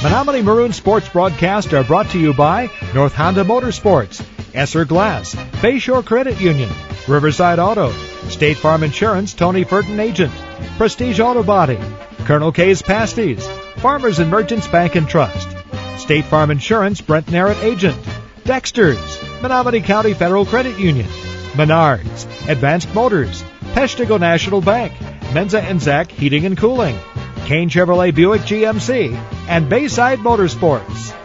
Menominee Maroon sports broadcasts are brought to you by North Honda Motorsports, Esser Glass, Bayshore Credit Union, Riverside Auto, State Farm Insurance, Tony Furton Agent, Prestige Auto Body, Colonel K's Pasties, Farmers and Merchants Bank and Trust, State Farm Insurance, Brent Narrett Agent, Dexter's, Menominee County Federal Credit Union, Menards, Advanced Motors, Peshtigo National Bank, Menza and Zach Heating and Cooling, Kane Chevrolet Buick GMC, and Bayside Motorsports.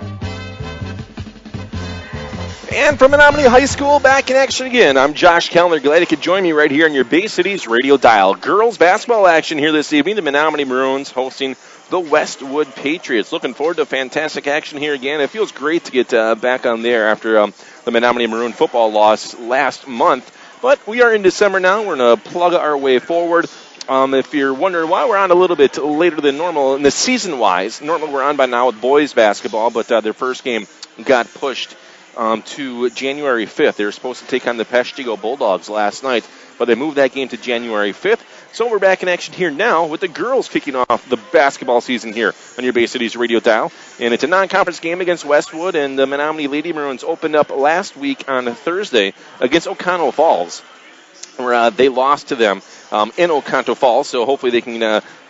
And from Menominee High School, back in action again. I'm Josh Kellner. Glad you could join me right here on your Bay Cities radio dial. Girls basketball action here this evening. The Menominee Maroons hosting the Westwood Patriots. Looking forward to fantastic action here again. It feels great to get back on there after the Menominee Maroon football loss last month. But we are in December now. We're going to plug our way forward. If you're wondering why we're on a little bit later than normal in the season-wise, normally we're on by now with boys basketball, but their first game got pushed to January 5th. They were supposed to take on the Peshtigo Bulldogs last night, but they moved that game to January 5th. So we're back in action here now with the girls kicking off the basketball season here on your Bay Cities radio dial. And it's a non-conference game against Westwood, and the Menominee Lady Maroons opened up last week on Thursday against Oconto Falls, where they lost to them in Oconto Falls, so hopefully they can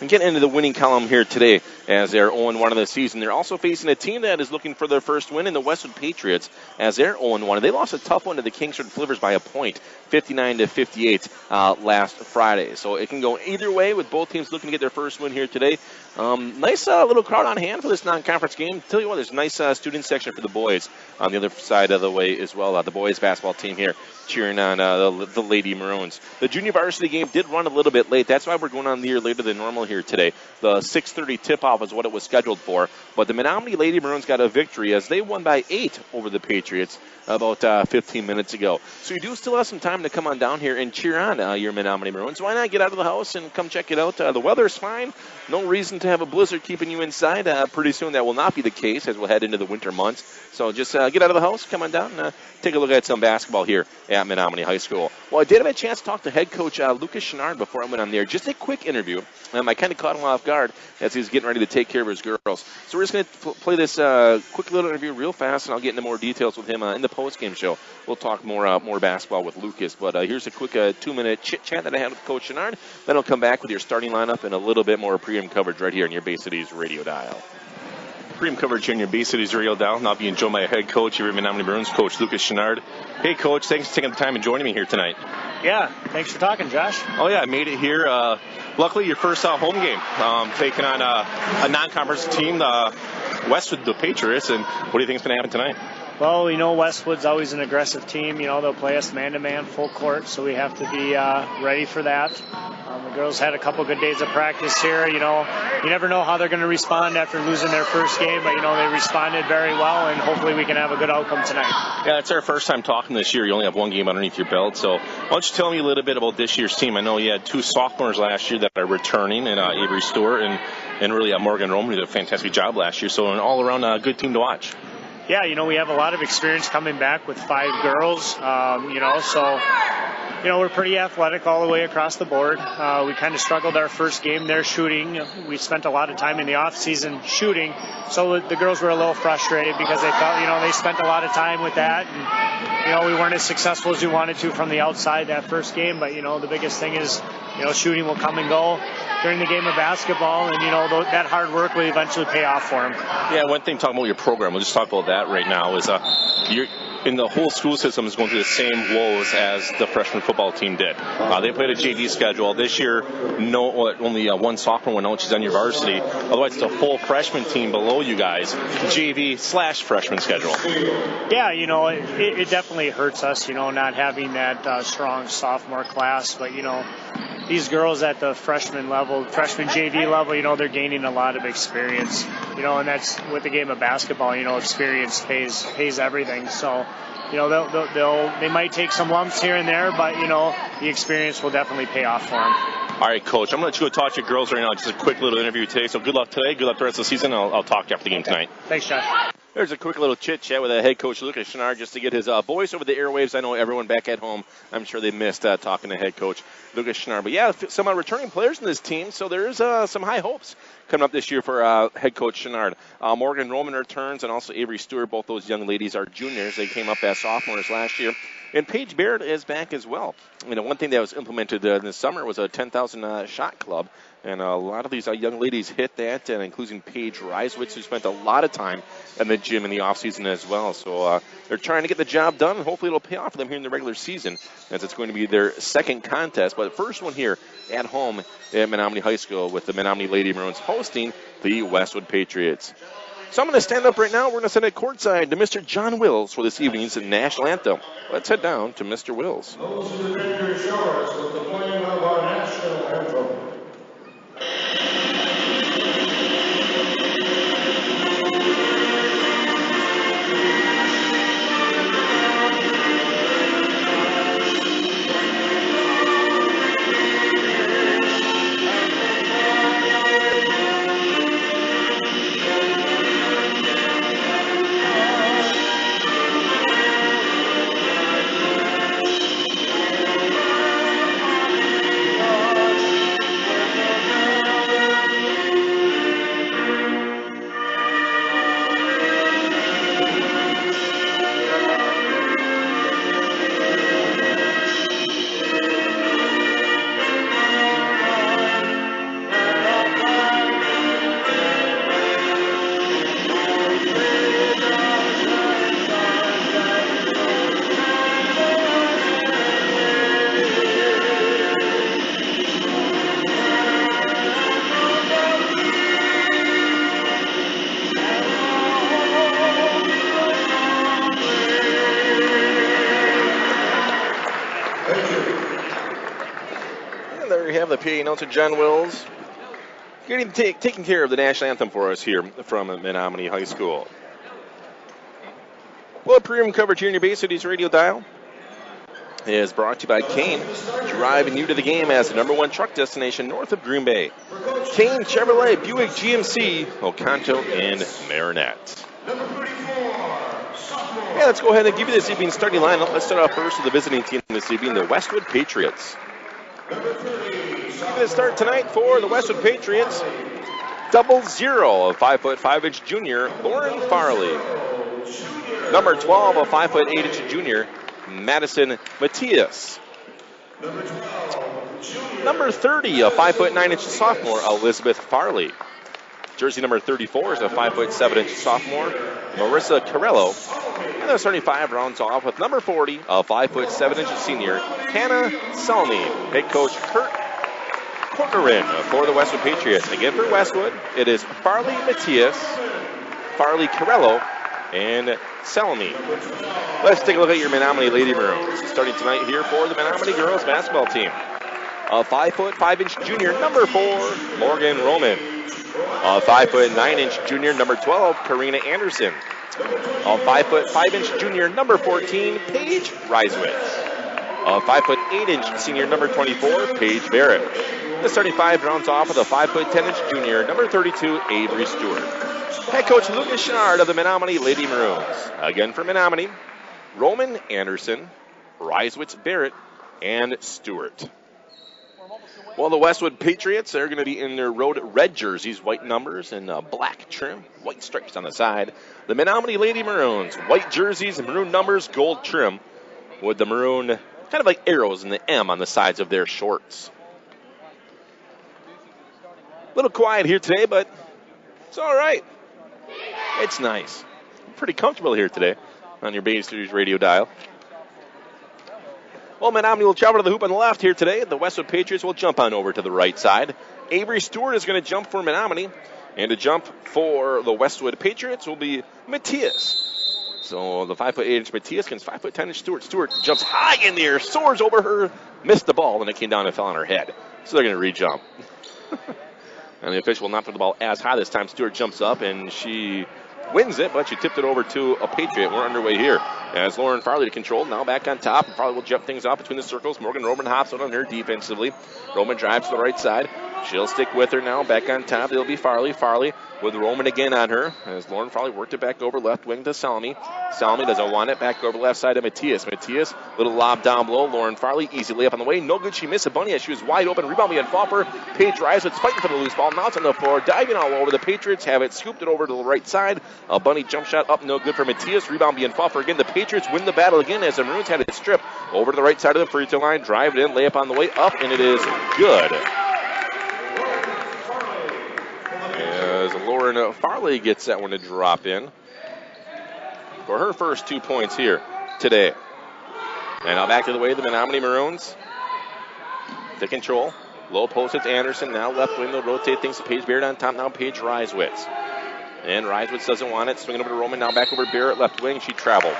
get into the winning column here today as they're 0-1 of the season. They're also facing a team that is looking for their first win in the Westwood Patriots as they're 0-1. They lost a tough one to the Kingsford Flivers by a point, 59-58 last Friday. So it can go either way with both teams looking to get their first win here today. Nice little crowd on hand for this non-conference game. Tell you what, there's a nice student section for the boys on the other side of the way as well. The boys basketball team here cheering on the Lady Maroons. The junior varsity game did run a little bit late. That's why we're going on the air later than normal here today. The 6:30 tip-off is what it was scheduled for. But the Menominee Lady Maroons got a victory as they won by 8 over the Patriots about 15 minutes ago. So you do still have some time to come on down here and cheer on your Menominee Maroons. Why not get out of the house and come check it out? The weather's fine. No reason to have a blizzard keeping you inside. Pretty soon that will not be the case as we'll head into the winter months. So just get out of the house, come on down, and take a look at some basketball here at Menominee High School. Well, I did have a chance to talk to head coach Lucas Chenard before I went on there. Just a quick interview. I kind of caught him off guard as he was getting ready to take care of his girls. So we're just going to play this quick little interview real fast, and I'll get into more details with him in the post-game show. We'll talk more basketball with Lucas. But here's a quick 2-minute chit-chat that I had with Coach Chenard. Then I'll come back with your starting lineup and a little bit more pregame coverage right here on your Bay Cities radio dial. Pregame coverage here on your Bay Cities radio dial. Now being joined by a head coach here at Menominee Maroons, Coach Lucas Chenard. Hey, Coach, thanks for taking the time and joining me here tonight. Yeah, thanks for talking, Josh. Oh, yeah, I made it here. Luckily, your first home game, taking on a non-conference team, Westwood, the Patriots. And what do you think is going to happen tonight? Well, Westwood's always an aggressive team. They'll play us man-to-man, full court, so we have to be ready for that. The girls had a couple good days of practice here. You never know how they're going to respond after losing their first game, but, they responded very well, and hopefully we can have a good outcome tonight. Yeah, it's our first time talking this year. You only have one game underneath your belt, so why don't you tell me a little bit about this year's team? I know you had 2 sophomores last year that are returning, and Avery Stewart and really Morgan Roman, who did a fantastic job last year, so an all-around good team to watch. Yeah, we have a lot of experience coming back with 5 girls, so we're pretty athletic all the way across the board. We kind of struggled our first game there shooting. We spent a lot of time in the off-season shooting, so the girls were a little frustrated because they felt, they spent a lot of time with that, and, we weren't as successful as we wanted to from the outside that first game, but, the biggest thing is, shooting will come and go during the game of basketball, and, that hard work will eventually pay off for them. Yeah, one thing talking about your program, we'll just talk about that right now, is you're in the whole school system is going through the same woes as the freshman football team did. They played a JV schedule. This year, only one sophomore went out. She's on your varsity. Otherwise, it's a full freshman team below you guys, JV/freshman schedule. Yeah, it definitely hurts us, not having that strong sophomore class. But, these girls at the freshman JV level, they're gaining a lot of experience, and that's with the game of basketball, experience pays everything. So, they might take some lumps here and there, but, the experience will definitely pay off for them. All right, Coach, I'm going to let you go talk to your girls right now. Just a quick little interview today. So good luck today. Good luck the rest of the season. I'll talk to you after the game tonight. Thanks, Josh. There's a quick little chit-chat with head coach Lucas Chenard just to get his voice over the airwaves. I know everyone back at home, I'm sure they missed talking to head coach Lucas Chenard. But, yeah, some returning players in this team, so there's some high hopes coming up this year for head coach Chenard. Morgan Roman returns, and also Avery Stewart. Both those young ladies are juniors. They came up as sophomores last year. And Paige Barrett is back as well. You know, one thing that was implemented this summer was a 10,000 shot club. And a lot of these young ladies hit that, and including Paige Reiswitz, who spent a lot of time in the gym in the offseason as well. So they're trying to get the job done, and hopefully it'll pay off for them here in the regular season, as it's going to be their second contest. But the first one here at home at Menominee High School with the Menominee Lady Maroons hosting the Westwood Patriots. So I'm going to stand up right now. We're going to send it courtside to Mr. John Wills for this evening's national anthem. Let's head down to Mr. Wills. Those who defend your shores with the playing of our national anthem. The PA announcer John Wills getting taking care of the national anthem for us here from Menominee High School. Well, premium coverage here in your Bay Cities radio dial is brought to you by Kane, driving you to the game as the number one truck destination north of Green Bay. Kane, Chevrolet, Buick, GMC, Oconto, and Marinette. Yeah, let's go ahead and give you this evening's starting lineup. Let's start off first with the visiting team this evening, the Westwood Patriots. Going to start tonight for the Westwood Patriots. 00, a 5'5" junior, Lauren Farley. Number 12, a 5'8" junior, Madison Matias. Number 30, a 5'9" sophomore, Elizabeth Farley. Jersey number 34 is a 5'7" sophomore, Marissa Carello. And the starting five rounds off with number 40, a 5'7" senior, Hannah Salmi. Head coach Kurt Corcoran for the Westwood Patriots. Again for Westwood, it is Farley Matias, Farley Carello, and Salmi. Let's take a look at your Menominee Lady Maroons. Starting tonight here for the Menominee girls basketball team. A 5'5" junior, number 4, Morgan Roman. A 5'9" junior, number 12, Karina Anderson. A 5'5" junior, number 14, Paige Reiswitz. A 5'8" senior, number 24, Paige Barrett. The starting five rounds off with a 5'10" junior, number 32, Avery Stewart. Head coach Lucas Chenard of the Menominee Lady Maroons. Again for Menominee, Roman Anderson, Reiswitz Barrett, and Stewart. Well, the Westwood Patriots are going to be in their road red jerseys, white numbers, and black trim, white stripes on the side. The Menominee Lady Maroons, white jerseys and maroon numbers, gold trim, with the maroon kind of like arrows and the M on the sides of their shorts. A little quiet here today, but it's all right. It's nice. Pretty comfortable here today on your Bay Series radio dial. Well, Menominee will travel to the hoop on the left here today. The Westwood Patriots will jump on over to the right side. Avery Stewart is going to jump for Menominee. And to jump for the Westwood Patriots will be Matias. So the 5'8" Matias against 5'10" Stewart. Stewart jumps high in the air, soars over her, missed the ball, and it came down and fell on her head. So they're going to re-jump. And the official will not throw the ball as high this time. Stewart jumps up, and she wins it, but she tipped it over to a Patriot. We're underway here as Lauren Farley to control. Now back on top. Farley will jump things off between the circles. Morgan Roman hops out on her defensively. Roman drives to the right side. She'll stick with her now. Back on top, it'll be Farley. Farley with Roman again on her. As Lauren Farley worked it back over left wing to Salmi. Salmi doesn't want it. Back over left side to Matthias. Matthias, little lob down below. Lauren Farley, easy layup on the way. No good. She missed a bunny as she was wide open. Rebound being fought for. Paige Reiswitz fighting for the loose ball. Now it's on the floor. Diving all over. The Patriots have it. Scooped it over to the right side. A bunny jump shot up. No good for Matthias. Rebound being fought for again. The Patriots win the battle again as the Maroons had it stripped. Over to the right side of the free throw line. Drive it in. Layup on the way up. And it is good. As Lauren Farley gets that one to drop in for her first 2 points here today. And now back to the way of the Menominee Maroons. To control. Low post, it's Anderson. Now left wing, they'll rotate things to Paige Barrett on top. Now Paige Reiswitz. And Reiswitz doesn't want it. Swinging over to Roman. Now back over to Barrett. Left wing, she traveled.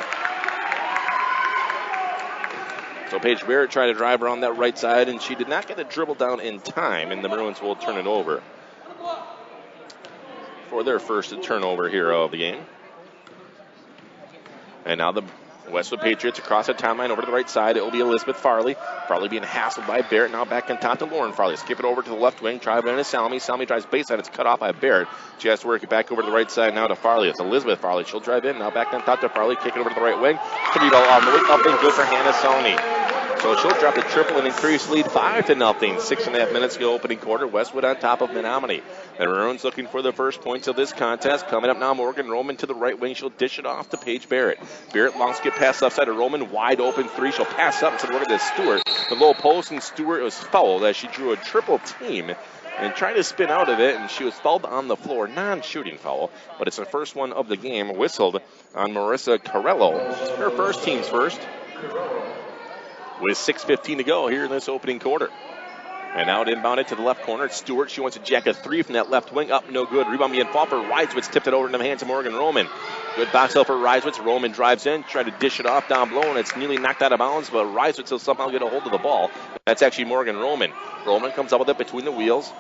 So Paige Barrett tried to drive around that right side, and she did not get the dribble down in time, and the Maroons will turn it over for their first turnover here of the game. And now the Westwood Patriots across the timeline over to the right side. It will be Elizabeth Farley. Farley being hassled by Barrett. Now back on top to Lauren Farley. Skip it over to the left wing. Drive it into Salmi. Salmi drives baseline. It's cut off by Barrett. She has to work it back over to the right side now to Farley. It's Elizabeth Farley. She'll drive in. Now back on top to Farley. Kick it over to the right wing. 3-ball on the way up and good for Hannah Salmi. So she'll drop the triple and increase lead 5-0. 6.5 minutes to go opening quarter. Westwood on top of Menominee. The Maroons looking for the first points of this contest. Coming up now, Morgan Roman to the right wing. She'll dish it off to Paige Barrett. Barrett long skip pass left side to Roman. Wide open three. She'll pass up instead of working to Stewart. The low post, and Stewart was fouled as she drew a triple team and tried to spin out of it, and she was fouled on the floor. Non-shooting foul, but it's the first one of the game. Whistled on Marissa Carello. Her first, team's first. With 6:15 to go here in this opening quarter. And now it inbounded to the left corner. It's Stewart. She wants to jack a three from that left wing. Up, no good. Rebound being fought for Reiswitz. Tipped it over into the hands of Morgan Roman. Good box out for Reiswitz. Roman drives in, tried to dish it off down below, and it's nearly knocked out of bounds, but Reiswitz will somehow get a hold of the ball. That's actually Morgan Roman. Roman comes up with it between the wheels.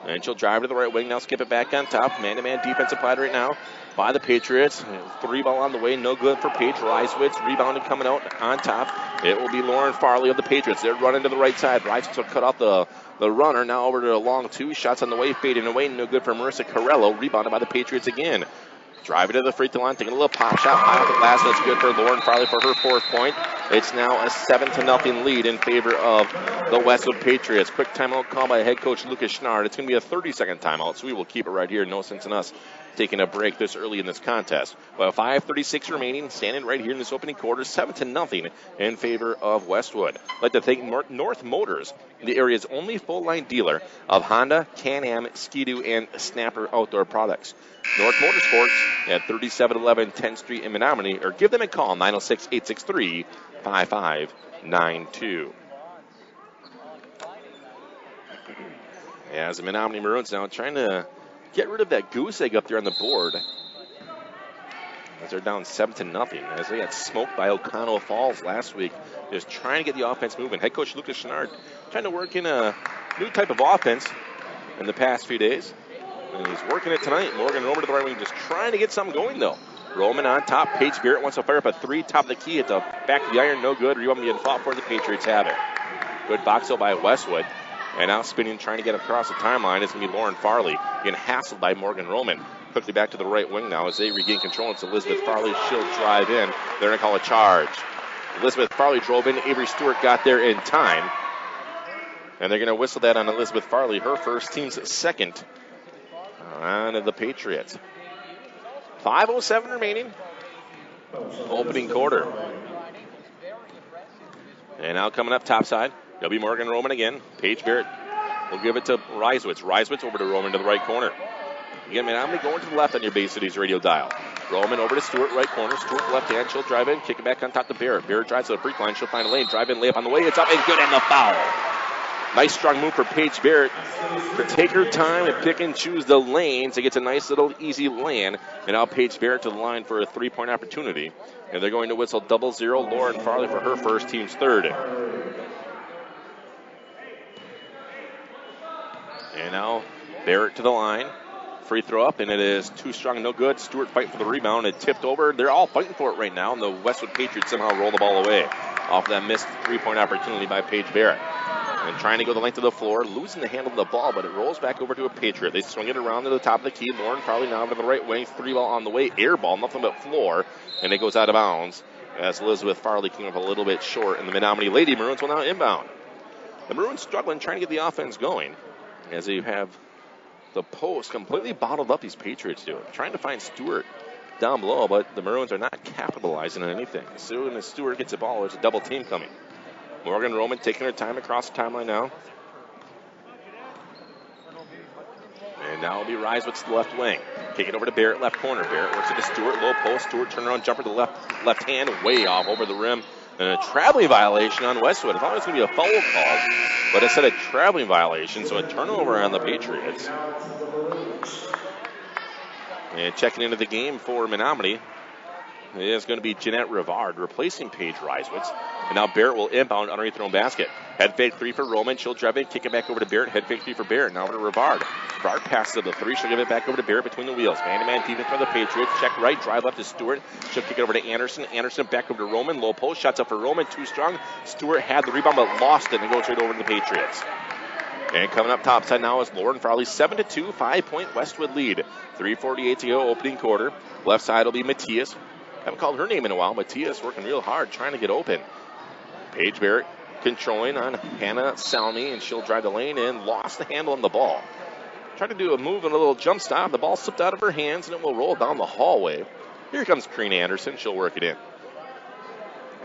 And she'll drive to the right wing. Now skip it back on top. Man-to-man defense applied right now by the Patriots. 3-ball on the way. No good for Paige Reiswitz. Rebounding coming out on top. It will be Lauren Farley of the Patriots. They're running to the right side. Reiswitz will cut off the runner. Now over to a long two. Shots on the way. Fading away. No good for Marissa Carello. Rebounded by the Patriots again. Driving to the free throw line, taking a little pop shot, high off the glass. That's good for Lauren Farley for her fourth point. It's now a 7-0 lead in favor of the Westwood Patriots. Quick timeout call by head coach Lucas Schnard. It's going to be a 30-second timeout, so we will keep it right here. No sense in us taking a break this early in this contest. Well, 5:36 remaining, standing right here in this opening quarter, 7-0 in favor of Westwood. I'd like to thank North Motors, the area's only full-line dealer of Honda, Can-Am, Ski-Doo, and Snapper outdoor products. North Motorsports at 3711 10th Street in Menominee, or give them a call, 906-863-5592. As the Menominee Maroons now trying to get rid of that goose egg up there on the board, as they're down 7-0, as they got smoked by O'Connell Falls last week. Just trying to get the offense moving. Head coach Lucas Schnard trying to work in a new type of offense in the past few days. And he's working it tonight. Morgan Roman to the right wing, just trying to get something going, though. Roman on top. Paige Barrett wants to fire up a three. Top of the key at the back of the iron. No good. Rebound being fought for. The Patriots have it. Good box out by Westwood. And now spinning, trying to get across the timeline is going to be Lauren Farley, being hassled by Morgan Roman. Quickly back to the right wing now as they regain control. It's Elizabeth Farley. She'll drive in. They're going to call a charge. Elizabeth Farley drove in. Avery Stewart got there in time. And they're going to whistle that on Elizabeth Farley, her first, team's second. On to the Patriots. 5:07 remaining. Opening quarter. And now coming up topside, it'll be Morgan Roman again. Paige Barrett will give it to Reiswitz. Reiswitz over to Roman to the right corner. Again, man, I'm going to the left on your Bay Cities radio dial. Roman over to Stewart, right corner. Stewart left hand. She'll drive in, kick it back on top to Barrett. Barrett drives to the freak line. She'll find a lane. Drive in, layup on the way. It's up and good, and the foul. Nice strong move for Paige Barrett to take her time and pick and choose the lanes. It gets a nice little easy land. And now Paige Barrett to the line for a three-point opportunity. And they're going to whistle 0-0. Lauren Farley for her first, team's third. And now Barrett to the line. Free throw up, and it is too strong, no good. Stewart fighting for the rebound. It tipped over. They're all fighting for it right now, and the Westwood Patriots somehow roll the ball away off that missed three-point opportunity by Paige Barrett. And trying to go the length of the floor, losing the handle of the ball, but it rolls back over to a Patriot. They swing it around to the top of the key. Lauren Farley now over to the right wing. 3-ball on the way. Air ball, nothing but floor. And it goes out of bounds as Elizabeth Farley came up a little bit short. And the Menominee Lady Maroons will now inbound. The Maroons struggling, trying to get the offense going as they have the post completely bottled up, these Patriots do. Trying to find Stewart down below, but the Maroons are not capitalizing on anything. As soon as Stewart gets the ball, there's a double team coming. Morgan Roman taking her time across the timeline now. And now it'll be Reiswitz to the left wing. Kick it over to Barrett, left corner. Barrett works into Stewart, low post. Stewart turnaround jumper to the left hand, way off over the rim. And a traveling violation on Westwood. I thought it was going to be a foul call, but it said a traveling violation, so a turnover on the Patriots. And checking into the game for Menominee is going to be Jeanette Rivard replacing Paige Reiswitz. And now Barrett will inbound underneath her own basket. Head fake three for Roman. She'll drive in, kick it back over to Barrett. Head fake three for Barrett. Now over to Rivard. Rivard passes to the three. She'll give it back over to Barrett between the wheels. Man-to-man defense for the Patriots. Check right, drive left to Stewart. She'll kick it over to Anderson. Anderson back over to Roman. Low post. Shots up for Roman. Too strong. Stewart had the rebound but lost it and goes right over to the Patriots. And coming up topside now is Lauren Farley. 7-2, 5-point Westwood lead. 3:48 to go, opening quarter. Left side will be Matthias. Haven't called her name in a while. Matthias working real hard, trying to get open. Paige Barrett controlling on Hannah Salmi, and she'll drive the lane in. Lost the handle on the ball. Tried to do a move and a little jump stop. The ball slipped out of her hands, and it will roll down the hallway. Here comes Karina Anderson. She'll work it in.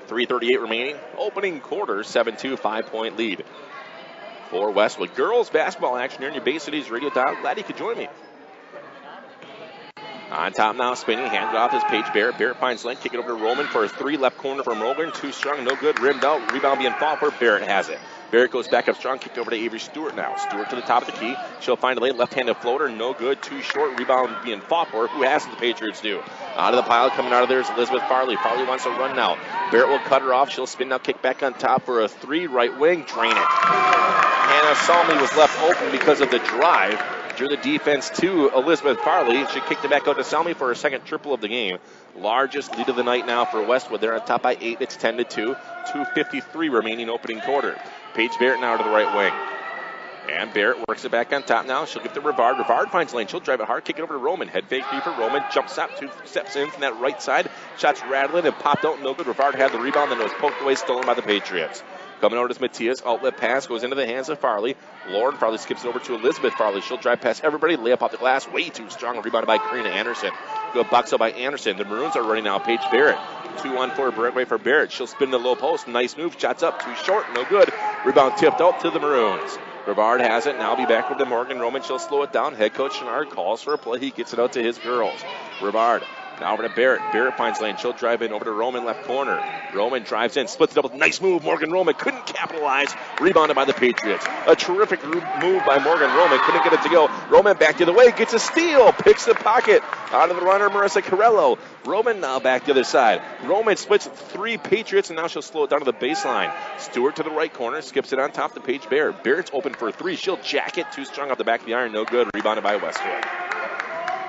3:38 remaining. Opening quarter, 7-2, 5-point lead for Westwood. Girls basketball action here in your Bay Cities radio dial. Glad you could join me. On top now, spinning, handed off is Paige Barrett. Barrett finds length, kick it over to Roman for a three. Left corner from Rogan, too strong, no good. Rimmed out, rebound being fought for. Barrett has it. Barrett goes back up strong, kicked over to Avery Stewart now. Stewart to the top of the key. She'll find a lane, left-handed floater, no good, too short. Rebound being fought for. Who has it? The Patriots do. Out of the pile, coming out of there is Elizabeth Farley. Farley wants to run now. Barrett will cut her off. She'll spin now, kick back on top for a three. Right wing, drain it. Hannah Salmi was left open because of the drive. Drew the defense to Elizabeth Farley. She kicked it back out to Salmi for her second triple of the game. Largest lead of the night now for Westwood. They're on top by 8. It's 10-2. 2:53 remaining opening quarter. Paige Barrett now to the right wing. And Barrett works it back on top now. She'll give it to Rivard. Rivard finds lane. She'll drive it hard. Kick it over to Roman. Head fake three for Roman. Jump stop. 2 steps in from that right side. Shots rattling and popped out. No good. Rivard had the rebound. Then it was poked away. Stolen by the Patriots. Coming over to Matthias. Outlet pass goes into the hands of Farley. Lauren Farley skips it over to Elizabeth Farley. She'll drive past everybody. Lay up off the glass. Way too strong. Rebounded by Karina Anderson. Good box out by Anderson. The Maroons are running now. Paige Barrett. 2-on-4 breakaway for Barrett. She'll spin the low post. Nice move. Shots up. Too short. No good. Rebound tipped out to the Maroons. Rivard has it. Now be back with the Morgan Roman. She'll slow it down. Head coach Chenard calls for a play. He gets it out to his girls. Rivard. Now over to Barrett. Barrett finds lane. She'll drive in over to Roman, left corner. Roman drives in, splits it up. Nice move. Morgan Roman couldn't capitalize. Rebounded by the Patriots. A terrific move by Morgan Roman. Couldn't get it to go. Roman back the other way. Gets a steal. Picks the pocket. Out of the runner, Marissa Carello. Roman now back the other side. Roman splits 3 Patriots, and now she'll slow it down to the baseline. Stewart to the right corner. Skips it on top to Paige Barrett. Barrett's open for a 3. She'll jack it. Too strong off the back of the iron. No good. Rebounded by Westwood.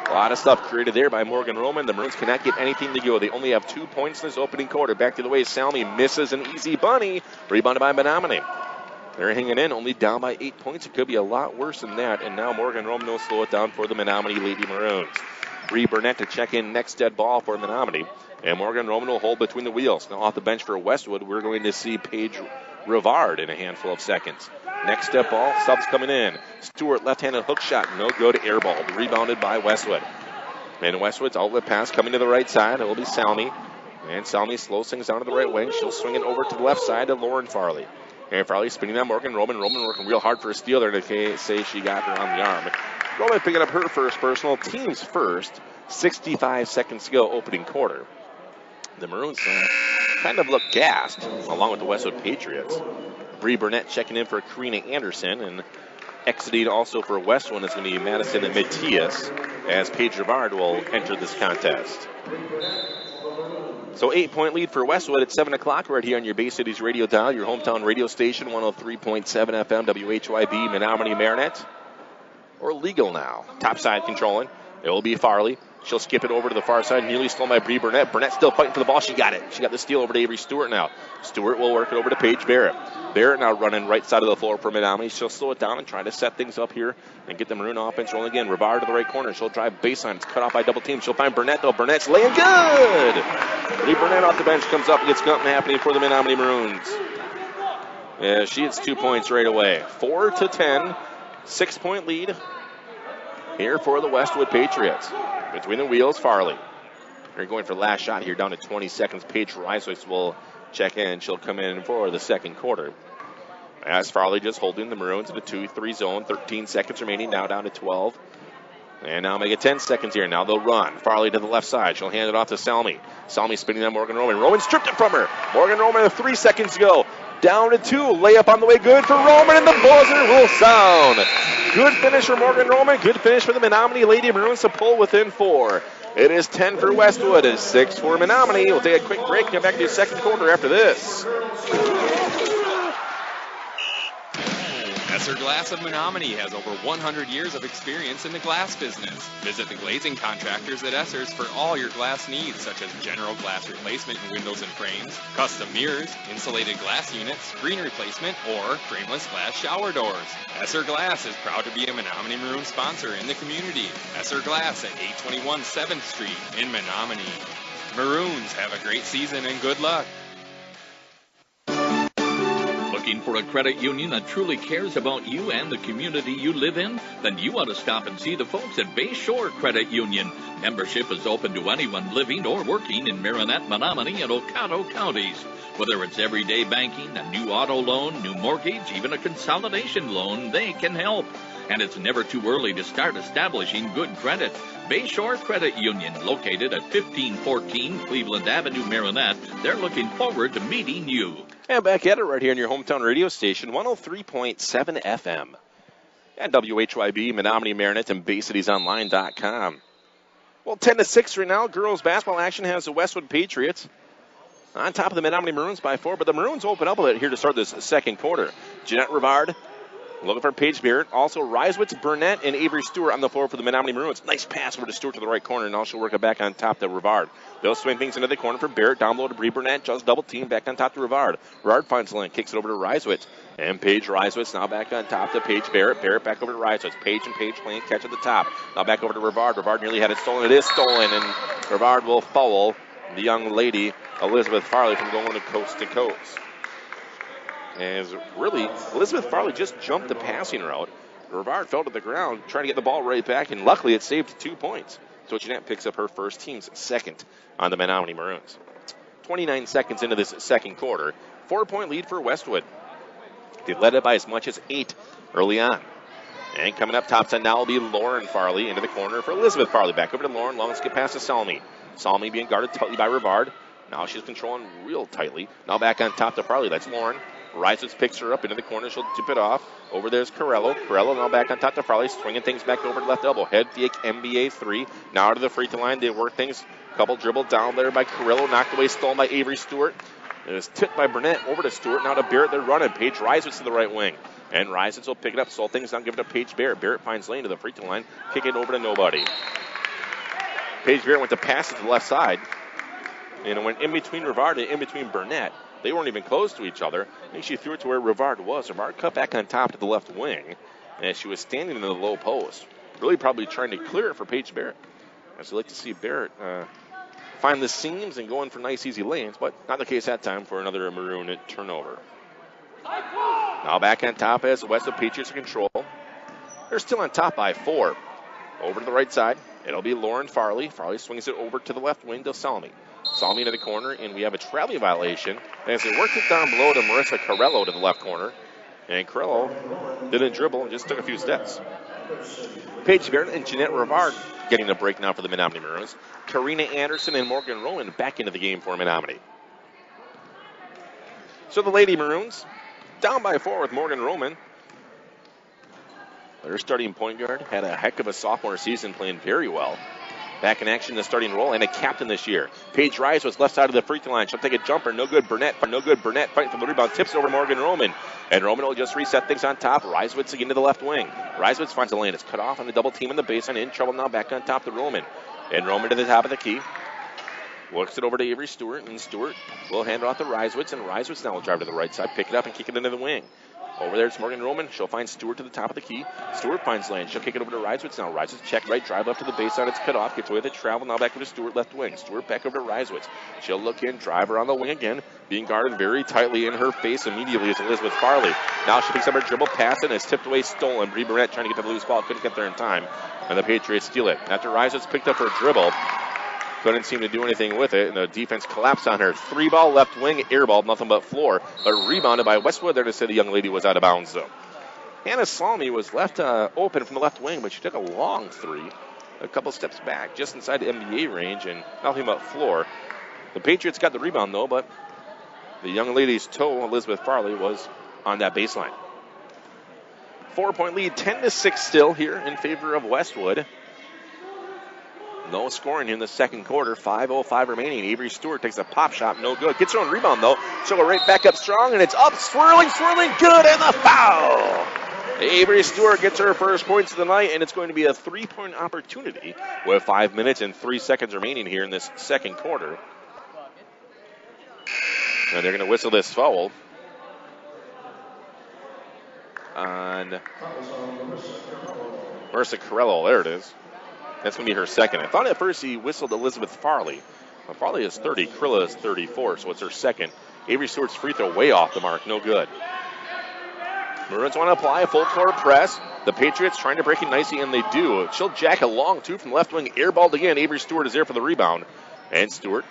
A lot of stuff created there by Morgan Roman. The Maroons cannot get anything to go. They only have 2 points in this opening quarter. Back to the way. Salmi misses an easy bunny. Rebounded by Menominee. They're hanging in, only down by 8 points. It could be a lot worse than that. And now Morgan Roman will slow it down for the Menominee Lady Maroons. Bree Burnett to check in next dead ball for Menominee. And Morgan Roman will hold between the wheels. Now off the bench for Westwood, we're going to see Paige Rivard in a handful of seconds. Next step ball, subs coming in. Stewart, left-handed hook shot, no good, air ball, rebounded by Westwood. And Westwood's outlet pass coming to the right side. It will be Salmi. And Salmi slows things down to the right wing. She'll swing it over to the left side to Lauren Farley. And Farley spinning on Morgan Roman. Roman working real hard for a steal there to say she got her on the arm. Roman picking up her first personal, team's first. 65 seconds to go, opening quarter. The Maroons kind of look gassed, along with the Westwood Patriots. Bree Burnett checking in for Karina Anderson, and exiting also for Westwood is going to be Madison and Matthias, as Paige Rivard will enter this contest. So 8-point lead for Westwood at 7 o'clock right here on your Bay Cities radio dial, your hometown radio station, 103.7 FM, WHYB, Menominee Marinette, or legal now. Topside controlling. It will be Farley. She'll skip it over to the far side, nearly stolen by Bree Burnett. Burnett still fighting for the ball. She got it. She got the steal over to Avery Stewart now. Stewart will work it over to Paige Barrett. Barrett now running right side of the floor for Menominee. She'll slow it down and try to set things up here and get the Maroon offense rolling again. Rivard to the right corner. She'll drive baseline. It's cut off by double team. She'll find Burnett, though. Burnett's laying good. Bree Burnett off the bench comes up and gets something happening for the Menominee Maroons. Yeah, she hits 2 points right away. 4-10. 6-point lead here for the Westwood Patriots. Between the wheels, Farley. They're going for the last shot here down to 20 seconds. Paige Reiswitz will check in. She'll come in for the second quarter. As Farley just holding the Maroons in the 2-3 zone. 13 seconds remaining, now down to 12. And now make it 10 seconds here. Now they'll run. Farley to the left side. She'll hand it off to Salmi. Salmi spinning on Morgan Roman. Roman stripped it from her. Morgan Roman 3 seconds to go. Down to 2. Layup on the way. Good for Roman, and the buzzer will sound. Good finish for Morgan Roman. Good finish for the Menominee Lady Maroons to pull within 4. It is 10 for Westwood. It is 6 for Menominee. We'll take a quick break and come back to the second quarter after this. Esser Glass of Menominee has over 100 years of experience in the glass business. Visit the glazing contractors at Esser's for all your glass needs, such as general glass replacement in windows and frames, custom mirrors, insulated glass units, screen replacement, or frameless glass shower doors. Esser Glass is proud to be a Menominee Maroon sponsor in the community. Esser Glass at 821 7th Street in Menominee. Maroons, have a great season and good luck. Looking for a credit union that truly cares about you and the community you live in? Then you ought to stop and see the folks at Bayshore Credit Union. Membership is open to anyone living or working in Marinette, Menominee, and Oconto counties. Whether it's everyday banking, a new auto loan, new mortgage, even a consolidation loan, they can help. And it's never too early to start establishing good credit. Bayshore Credit Union, located at 1514 Cleveland Avenue, Marinette. They're looking forward to meeting you. And back at it right here on your hometown radio station, 103.7 FM. And WHYB, Menominee, Marinette, and BayCitiesOnline.com. Well, 10-6 right now. Girls basketball action has the Westwood Patriots on top of the Menominee Maroons by 4. But the Maroons open up a bit here to start this second quarter. Jeanette Rivard looking for Paige Barrett. Also, Reiswitz, Burnett, and Avery Stewart on the floor for the Menominee Maroons. Nice pass over to Stewart to the right corner, and now she'll work it back on top to Rivard. They'll swing things into the corner for Barrett. Down below to Bree Burnett. Just double team back on top to Rivard. Rivard finds the lane, kicks it over to Reiswitz. And Paige Reiswitz now back on top to Paige Barrett. Barrett back over to Reiswitz. Paige and Paige playing catch at the top. Now back over to Rivard. Rivard nearly had it stolen. It is stolen, and Rivard will foul the young lady, Elizabeth Farley, from going to coast to coast. As really, Elizabeth Farley just jumped the passing route. Rivard fell to the ground, trying to get the ball right back, and luckily it saved 2 points. So Jeanette picks up her first, team's second on the Menominee Maroons. 29 seconds into this second quarter. 4-point lead for Westwood. They led it by as much as 8 early on. And coming up top now will be Lauren Farley into the corner for Elizabeth Farley. Back over to Lauren. Long skip pass to Salmi. Salmi being guarded tightly by Rivard. Now she's controlling real tightly. Now back on top to Farley. That's Lauren. Reiswitz picks her up into the corner. She'll tip it off. Over there's Corello. Corello now back on top to Farley. Swinging things back over to left elbow. Head fake NBA 3. Now to the free throw line. They work things. Couple dribble down there by Corello. Knocked away, stolen by Avery Stewart. It was tipped by Burnett over to Stewart. Now to Barrett. They're running. Paige Reiswitz to the right wing. And Reiswitz will pick it up. Slow things down. Give it to Paige Barrett. Barrett finds lane to the free throw line. Kick it over to nobody. Paige Barrett went to pass it to the left side. And it went in between Rivard and in between Burnett. They weren't even close to each other. I think she threw it to where Rivard was. Rivard cut back on top to the left wing. And she was standing in the low post. Really probably trying to clear it for Paige Barrett. As we like to see Barrett find the seams and go in for nice, easy lanes. But not the case that time for another Maroon turnover. Now back on top as the Westwood Patriots in control. They're still on top by 4. Over to the right side. It'll be Lauren Farley. Farley swings it over to the left wing to Salmi. Salmi to the corner, and we have a traveling violation. As they worked it down below to Marissa Corello to the left corner. And Corello didn't dribble and just took a few steps. Paige Barrett and Jeanette Rivard getting a break now for the Menominee Maroons. Karina Anderson and Morgan Rowan back into the game for Menominee. So the Lady Maroons down by 4 with Morgan Roman. Their starting point guard had a heck of a sophomore season, playing very well. Back in action in the starting role and a captain this year. Paige Rise was left side of the free throw line. She'll take a jumper. No good. Burnett fighting for the rebound. Tips over Morgan Roman. And Roman will just reset things on top. Reiswitz again to the left wing. Reiswitz finds a lane. It's cut off on the double team in the baseline. In trouble now, back on top to Roman. And Roman to the top of the key. Works it over to Avery Stewart, and Stewart will hand it off to Reiswitz, and Reiswitz now will drive to the right side, pick it up, and kick it into the wing. Over there, it's Morgan Roman. She'll find Stewart to the top of the key. Stewart finds lane. She'll kick it over to Reiswitz now. Reiswitz check right, drive up to the baseline. It's cut off. Gets away with it. Travel now back over to Stewart, left wing. Stewart back over to Reiswitz. She'll look in, drive her on the wing again. Being guarded very tightly in her face immediately is Elizabeth Farley. Now she picks up her dribble, pass it, and it's tipped away, stolen. Bree Burnett trying to get to the loose ball. Couldn't get there in time. And the Patriots steal it. After Reiswitz picked up her dribble, couldn't seem to do anything with it, and the defense collapsed on her. 3-ball left wing, airball, nothing but floor, but rebounded by Westwood. There to say the young lady was out of bounds, though. Hannah Salmi was left open from the left wing, but she took a long three, a couple steps back, just inside the NBA range, and nothing but floor. The Patriots got the rebound, though, but the young lady's toe, Elizabeth Farley, was on that baseline. 4-point lead, 10-6 still here in favor of Westwood. No scoring in the second quarter. 5:05 remaining. Avery Stewart takes a pop shot. No good. Gets her own rebound, though. She'll go right back up strong, and it's up. Swirling. Good, and the foul. Avery Stewart gets her first points of the night, and it's going to be a 3-point opportunity with 5 minutes and 3 seconds remaining here in this second quarter. And they're going to whistle this foul on Marissa Carello. There it is. That's going to be her second. I thought at first he whistled Elizabeth Farley. Well, Farley is 30. Krilla is 34, so it's her second. Avery Stewart's free throw way off the mark. No good. Maroons want to apply a full court press. The Patriots trying to break it nicely, and they do. She'll jack a long two from left wing. Airballed again. Avery Stewart is there for the rebound. And Stewart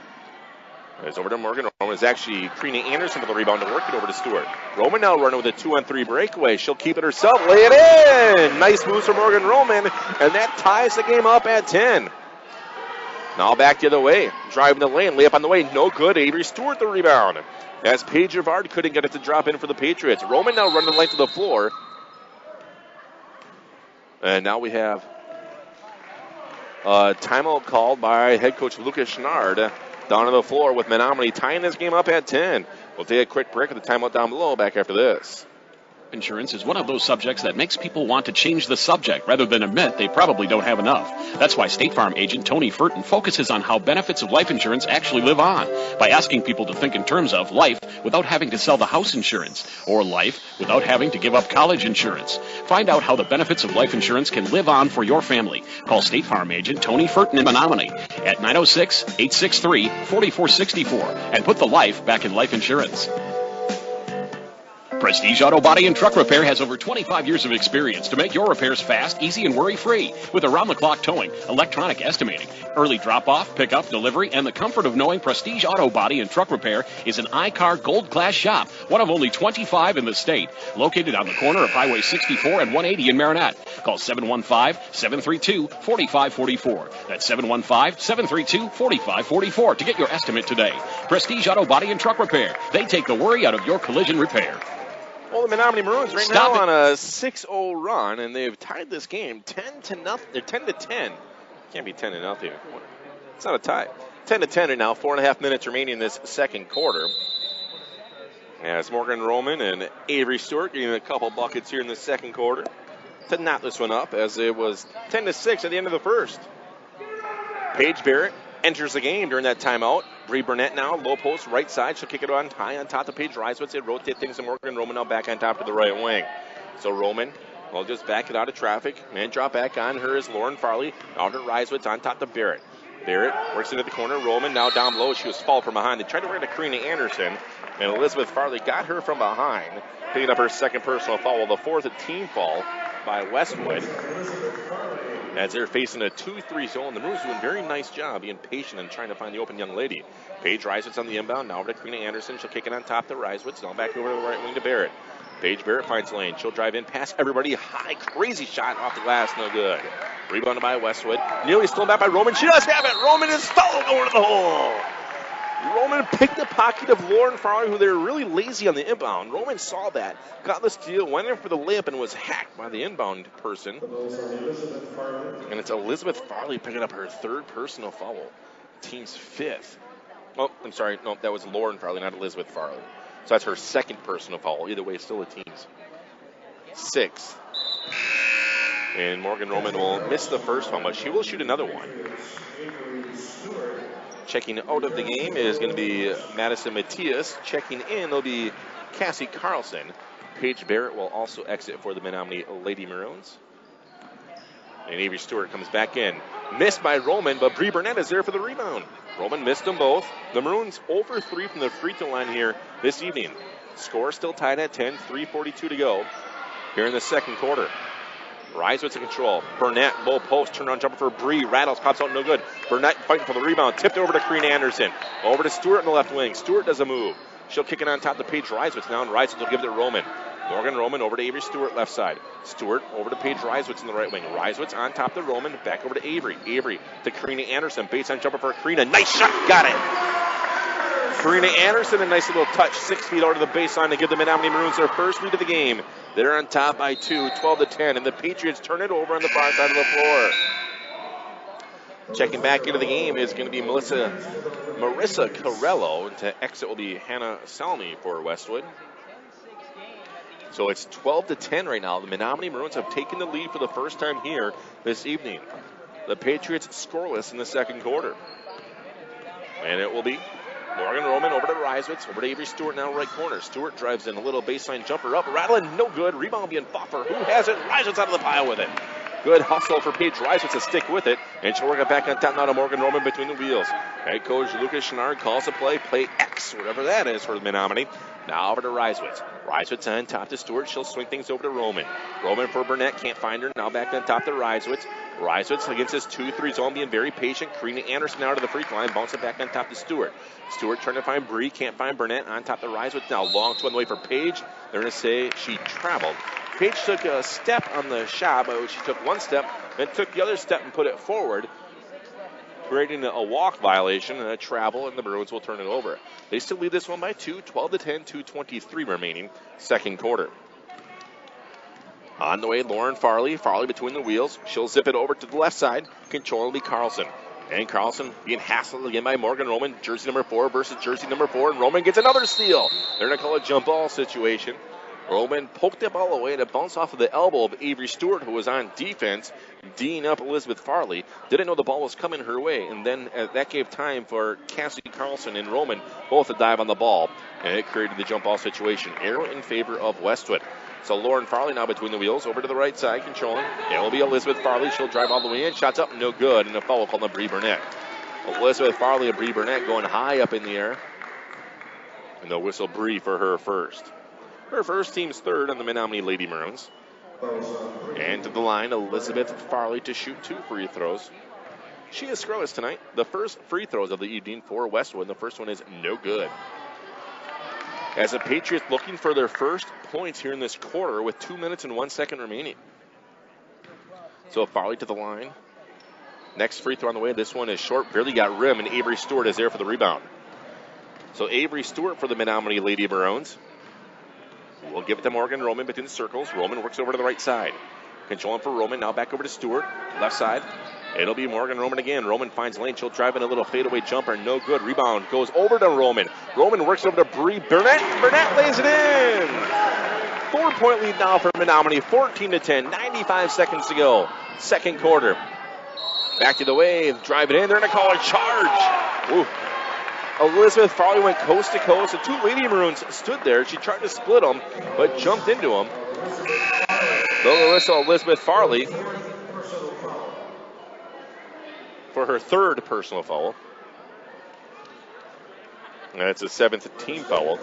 is over to Morgan. Roman is actually Karina Anderson for the rebound to work it over to Stewart. Roman now running with a 2-on-3 breakaway. She'll keep it herself. Lay it in. Nice moves from Morgan Roman. And that ties the game up at 10. Now back the other way. Driving the lane. Layup on the way. No good. Avery Stewart the rebound. As Paige Rivard couldn't get it to drop in for the Patriots. Roman now running the length of the floor. And now we have a timeout called by head coach Lucas Schnard. Down on the floor with Menominee tying this game up at 10. We'll take a quick break at the timeout down below. Back after this. Insurance is one of those subjects that makes people want to change the subject rather than admit they probably don't have enough. That's why State Farm agent Tony Furton focuses on how benefits of life insurance actually live on by asking people to think in terms of life without having to sell the house insurance or life without having to give up college insurance. Find out how the benefits of life insurance can live on for your family. Call State Farm agent Tony Furton in Menominee at 906-863-4464 and put the life back in life insurance. Prestige Auto Body and Truck Repair has over 25 years of experience to make your repairs fast, easy, and worry-free with around-the-clock towing, electronic estimating, early drop-off, pickup, delivery, and the comfort of knowing Prestige Auto Body and Truck Repair is an iCar Gold Class shop, one of only 25 in the state, located on the corner of Highway 64 and 180 in Marinette. Call 715-732-4544. That's 715-732-4544 to get your estimate today. Prestige Auto Body and Truck Repair. They take the worry out of your collision repair. Well, the Menominee Maroons right now on a 6-0 run, and they've tied this game 10-0. They're 10-10. Can't be 10-0. It's not a tie. 10-10 right now. 4.5 minutes remaining in this second quarter. As Morgan Roman and Avery Stewart getting a couple buckets here in the second quarter to knot this one up, as it was 10-6 at the end of the first. Paige Barrett enters the game during that timeout. Bree Burnett now, low post, right side. She'll kick it on high on top of Paige Reiswitz. They rotate things to Morgan Roman now back on top to the right wing. So Roman will just back it out of traffic. Man drop back on her is Lauren Farley. Now to Reiswitz on top to Barrett. Barrett works into the corner. Roman now down below. She was fouled from behind. They tried to work to Karina Anderson. And Elizabeth Farley got her from behind, picking up her second personal foul. The fourth team foul by Westwood, as they're facing a 2-3 zone. The Maroons doing a very nice job being patient and trying to find the open young lady. Paige Reiswitz on the inbound. Now over to Karina Anderson. She'll kick it on top to Reiswitz. Now back over to the right wing to Barrett. Paige Barrett finds lane. She'll drive in past everybody. High, crazy shot off the glass. No good. Rebounded by Westwood. Nearly stolen back by Roman. She does have it. Roman is fouled over to the hole. Roman picked the pocket of Lauren Farley, who they were really lazy on the inbound. Roman saw that, got the steal, went in for the layup, and was hacked by the inbound person. And it's Elizabeth Farley picking up her third personal foul, team's fifth. Oh, I'm sorry. No, that was Lauren Farley, not Elizabeth Farley. So that's her second personal foul. Either way, still a team's sixth. And Morgan Roman will miss the first one, but she will shoot another one. Checking out of the game is going to be Madison Matias. Checking in will be Cassie Carlson. Paige Barrett will also exit for the Menominee Lady Maroons. And Avery Stewart comes back in. Missed by Roman, but Bree Burnett is there for the rebound. Roman missed them both. The Maroons 0 for 3 from the free throw line here this evening. Score still tied at 10, 3:42 to go here in the second quarter. Reiswitz in control. Burnett, low post, turnaround jumper for Bree. Rattles, pops out, no good. Burnett fighting for the rebound. Tipped over to Karina Anderson. Over to Stewart in the left wing. Stewart does a move. She'll kick it on top to Paige Reiswitz now, and Reiswitz will give it to Roman. Morgan Roman over to Avery Stewart, left side. Stewart over to Paige Reiswitz in the right wing. Reiswitz on top to Roman, back over to Avery. Avery to Karina Anderson. Baseline jumper for Karina. Nice shot, got it. Karina Anderson, a nice little touch, 6 feet out of the baseline to give the Menominee Maroons their first lead of the game. They're on top by 2, 12-10, and the Patriots turn it over on the far side of the floor. Checking back into the game is going to be Marissa Carello. To exit will be Hannah Salmi for Westwood. So it's 12-10 right now. The Menominee Maroons have taken the lead for the first time here this evening. The Patriots scoreless in the second quarter. And it will be Morgan Roman over to Reiswitz, over to Avery Stewart now right corner. Stewart drives in a little baseline jumper up, rattling, no good. Rebound being fought for. Who has it? Reiswitz out of the pile with it. Good hustle for Paige Reiswitz to stick with it, and she'll work it back on top now to Morgan Roman between the wheels. Head coach Lucas Chenard calls the play X, whatever that is for the Menominee. Now over to Reiswitz. Reiswitz on top to Stewart. She'll swing things over to Roman. Roman for Burnett, can't find her. Now back on top to Reiswitz. Reiswitz against his 2-3 zone, being very patient. Karina Anderson now to the free throw line, bounce it back on top to Stewart. Stewart trying to find Bree, can't find Burnett. On top to Reiswitz now, long to on the way for Paige. They're going to say she traveled. Paige took a step on the shot, but she took one step, then took the other step and put it forward, creating a walk violation and a travel, and the Bruins will turn it over. They still lead this one by 2, 12-10, 2:23 remaining, second quarter. On the way, Lauren Farley. Farley between the wheels. She'll zip it over to the left side. Control will be Carlson. And Carlson being hassled again by Morgan Roman. Jersey number 4 versus jersey number 4. And Roman gets another steal. They're going to call it a jump ball situation. Roman poked the ball away to bounce off of the elbow of Avery Stewart, who was on defense, D'ing up Elizabeth Farley. Didn't know the ball was coming her way, and then that gave time for Cassie Carlson and Roman both to dive on the ball, and it created the jump ball situation. Arrow in favor of Westwood. So Lauren Farley now between the wheels, over to the right side, controlling. It will be Elizabeth Farley. She'll drive all the way in. Shots up, no good, and a foul called on Bree Burnett. Elizabeth Farley and Bree Burnett going high up in the air, and they'll whistle Bree for her first. Her first, team's third on the Menominee Lady Maroons. And to the line, Elizabeth Farley to shoot 2 free throws. She is scoreless tonight. The first free throws of the evening for Westwood. The first one is no good. As the Patriots looking for their first points here in this quarter with 2 minutes and 1 second remaining. So Farley to the line. Next free throw on the way. This one is short, barely got rim, and Avery Stewart is there for the rebound. So Avery Stewart for the Menominee Lady Maroons. We'll give it to Morgan Roman between the circles. Roman works over to the right side. Controlling for Roman. Now back over to Stewart. Left side. It'll be Morgan Roman again. Roman finds lane. She'll drive in a little fadeaway jumper. No good. Rebound goes over to Roman. Roman works over to Bree Burnett. Burnett lays it in. 4-point lead now for Menominee. 14-10. 95 seconds to go. Second quarter. Back to the wave. Drive it in. They're going to call a charge. Ooh. Elizabeth Farley went coast to coast. The 2 Lady Maroons stood there. She tried to split them, but jumped into them. They'll whistle Elizabeth Farley for her 3rd personal foul. And it's a 7th team foul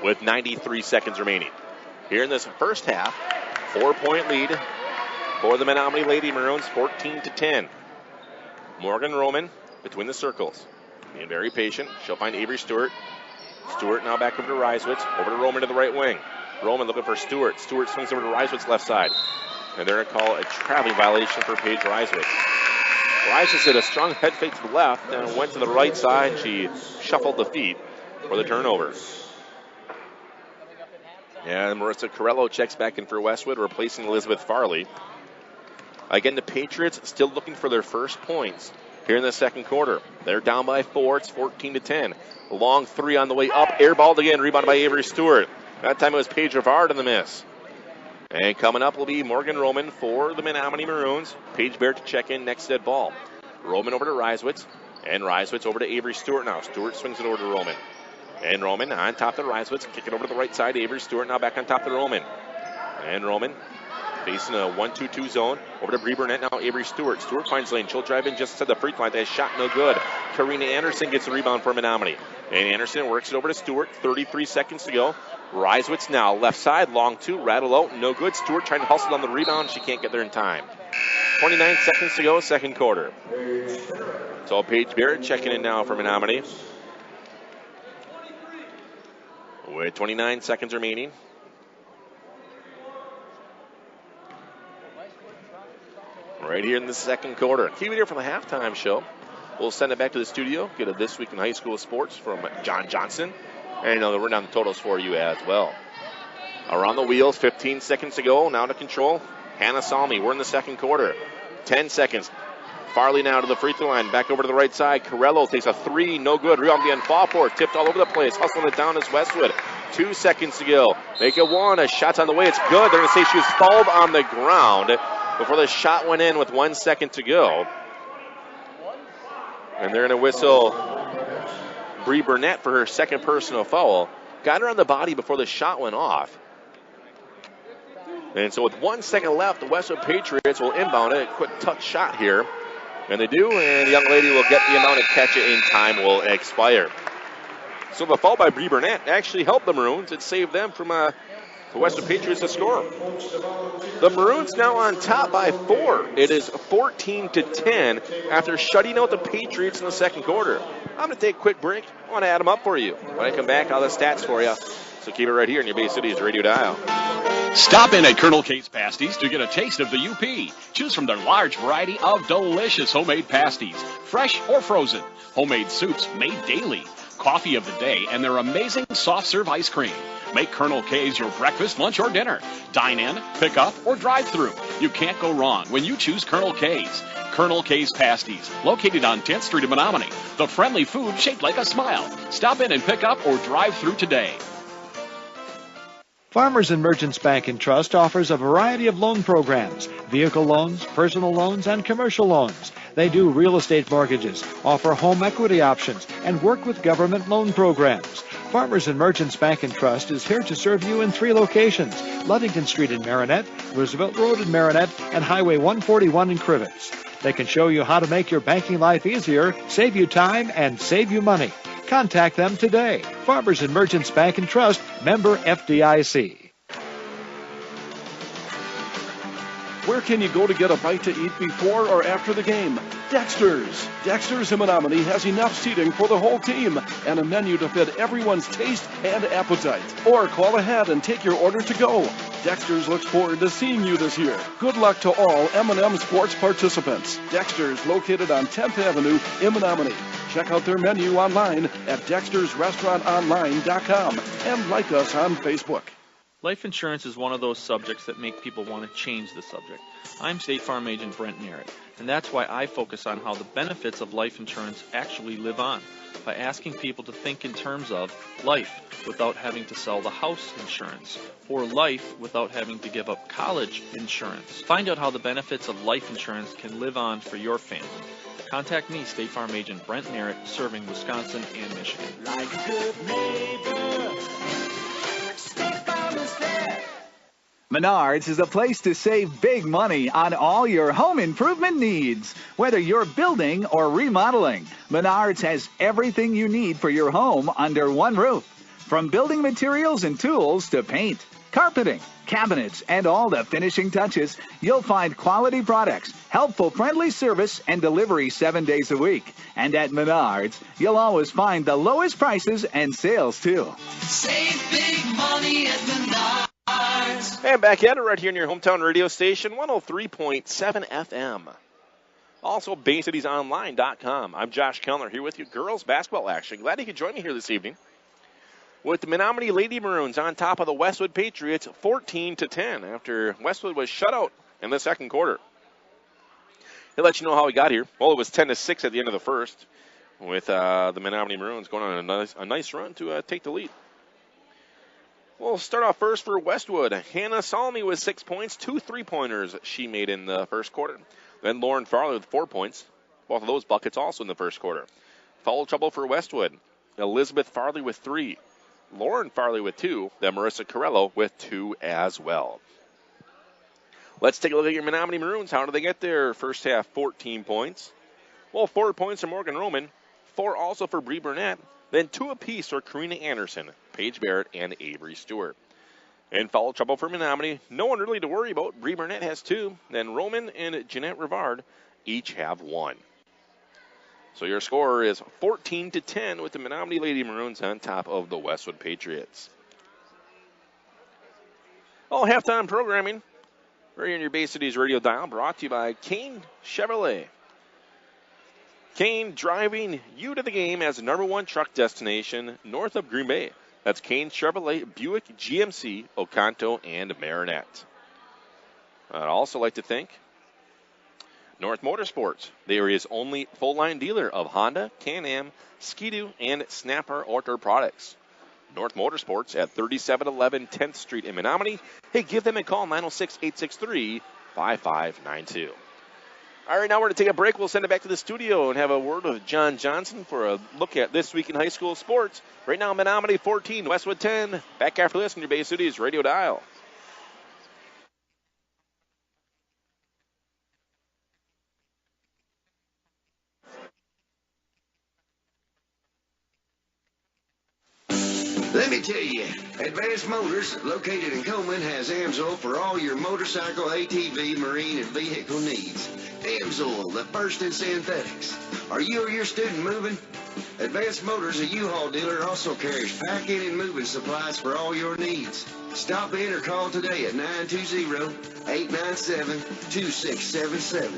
with 93 seconds remaining. Here in this first half, 4-point lead for the Menominee Lady Maroons, 14-10. Morgan Roman between the circles, being very patient. She'll find Avery Stewart. Stewart now back over to Reiswitz. Over to Roman to the right wing. Roman looking for Stewart. Stewart swings over to Reiswitz's left side. And they're going to call a traveling violation for Paige Reiswitz. Reiswitz did a strong head fake to the left and went to the right side. She shuffled the feet for the turnover. And Marissa Carello checks back in for Westwood, replacing Elizabeth Farley. Again, the Patriots still looking for their first points here in the second quarter. They're down by 4. It's 14-10. A long three on the way up. Airballed again. Rebounded by Avery Stewart. That time it was Paige Rivard in the miss. And coming up will be Morgan Roman for the Menominee Maroons. Paige Barrett to check in next at ball. Roman over to Reiswitz. And Reiswitz over to Avery Stewart now. Stewart swings it over to Roman. And Roman on top to Reiswitz. Kick it over to the right side. Avery Stewart now back on top to Roman. And Roman facing a 1-2-2 zone. Over to Bree Burnett now. Avery Stewart. Stewart finds lane. She'll drive in just to the free throw line. That shot no good. Karina Anderson gets the rebound for Menominee. And Anderson works it over to Stewart. 33 seconds to go. Reiswitz now left side. Long two. Rattle out. No good. Stewart trying to hustle on the rebound. She can't get there in time. 29 seconds to go. Second quarter. So Paige Barrett checking in now for Menominee. With 29 seconds remaining. Right here in the second quarter. Keep it here for the halftime show. We'll send it back to the studio. Get a This Week in High School Sports from John Johnson. And we'll run down the totals for you as well. Around the wheels, 15 seconds to go. Now to control. Hannah Salmi. We're in the second quarter. 10 seconds. Farley now to the free throw line. Back over to the right side. Carello takes a three. No good. Rebound behind fall for it. Tipped all over the place. Hustling it down is Westwood. 2 seconds to go. Make it one. A shot's on the way. It's good. They're going to say she was fouled on the ground before the shot went in with 1 second to go. And they're going to whistle Bree Burnett for her second personal foul. Got her on the body before the shot went off. And so with 1 second left, the Westwood Patriots will inbound it. A quick touch shot here. And they do, and the young lady will get the amount of catch it in time will expire. So the foul by Bree Burnett actually helped the Maroons. It saved them from the Westwood Patriots to score. The Maroons now on top by 4. It is 14-10 after shutting out the Patriots in the second quarter. I'm going to take a quick break. I want to add them up for you. When I come back, I'll have the stats for you. So keep it right here in your Bay Cities radio dial. Stop in at Colonel K's Pasties to get a taste of the UP. Choose from their large variety of delicious homemade pasties, fresh or frozen, homemade soups made daily, coffee of the day, and their amazing soft serve ice cream. Make Colonel K's your breakfast, lunch, or dinner. Dine in, pick up, or drive through. You can't go wrong when you choose Colonel K's. Colonel K's Pasties, located on 10th Street in Menominee. The friendly food shaped like a smile. Stop in and pick up or drive through today. Farmers and Merchants Bank and Trust offers a variety of loan programs, vehicle loans, personal loans, and commercial loans. They do real estate mortgages, offer home equity options, and work with government loan programs. Farmers and Merchants Bank and Trust is here to serve you in 3 locations: Ludington Street in Marinette, Roosevelt Road in Marinette, and Highway 141 in Crivets. They can show you how to make your banking life easier, save you time, and save you money. Contact them today. Farmers and Merchants Bank and Trust, member FDIC. Where can you go to get a bite to eat before or after the game? Dexter's. Dexter's in Menominee has enough seating for the whole team and a menu to fit everyone's taste and appetite. Or call ahead and take your order to go. Dexter's looks forward to seeing you this year. Good luck to all M&M Sports participants. Dexter's, located on 10th Avenue in Menominee. Check out their menu online at dextersrestaurantonline.com and like us on Facebook. Life insurance is one of those subjects that make people want to change the subject. I'm State Farm Agent Brent Merritt, and that's why I focus on how the benefits of life insurance actually live on, by asking people to think in terms of life without having to sell the house insurance, or life without having to give up college insurance. Find out how the benefits of life insurance can live on for your family. Contact me, State Farm Agent Brent Merritt, serving Wisconsin and Michigan. Like a good neighbor, State Farm is there. Menards is a place to save big money on all your home improvement needs. Whether you're building or remodeling, Menards has everything you need for your home under one roof. From building materials and tools to paint, carpeting, cabinets, and all the finishing touches, you'll find quality products, helpful, friendly service, and delivery 7 days a week. And at Menards, you'll always find the lowest prices and sales, too. Save big money at Menards. And back at it right here in your hometown radio station, 103.7 FM. Also, BayCitiesOnline.com. I'm Josh Kellner here with you. Girls basketball action. Glad you could join me here this evening. With the Menominee Lady Maroons on top of the Westwood Patriots, 14-10, after Westwood was shut out in the second quarter. He'll let you know how he got here. Well, it was 10-6 at the end of the first, with the Menominee Maroons going on a nice run to take the lead. We'll start off first for Westwood. Hannah Salmi with 6 points, 2 3-pointers she made in the first quarter. Then Lauren Farley with 4 points. Both of those buckets also in the first quarter. Foul trouble for Westwood. Elizabeth Farley with 3. Lauren Farley with 2. Then Marissa Carello with 2 as well. Let's take a look at your Menominee Maroons. How did they get there? First half, 14 points. Well, 4 points for Morgan Roman. 4 also for Bree Burnett. Then 2 apiece for Karina Anderson, Paige Barrett, and Avery Stewart. In foul trouble for Menominee, no one really to worry about. Bree Burnett has 2. Then Roman and Jeanette Rivard each have 1. So your score is 14-10 with the Menominee Lady Maroons on top of the Westwood Patriots. All halftime programming right here on your Bay Cities radio dial, brought to you by Kane Chevrolet. Kane driving you to the game as the #1 truck destination north of Green Bay. That's Kane Chevrolet, Buick, GMC, Oconto, and Marinette. I'd also like to thank North Motorsports, the area's only full-line dealer of Honda, Can-Am, Ski-Doo, and Snapper Outdoor products. North Motorsports at 3711 10th Street in Menominee. Hey, give them a call, 906-863-5592. All right, now we're going to take a break. We'll send it back to the studio and have a word with John Johnson for a look at this week in high school sports. Right now, Menominee 14, Westwood 10. Back after this on your Bay Cities radio dial. Let me tell you, Advanced Motors, located in Coleman, has AMSOIL for all your motorcycle, ATV, marine, and vehicle needs. AMSOIL, the first in synthetics. Are you or your student moving? Advanced Motors, a U-Haul dealer, also carries packing and moving supplies for all your needs. Stop in or call today at 920-897-2677.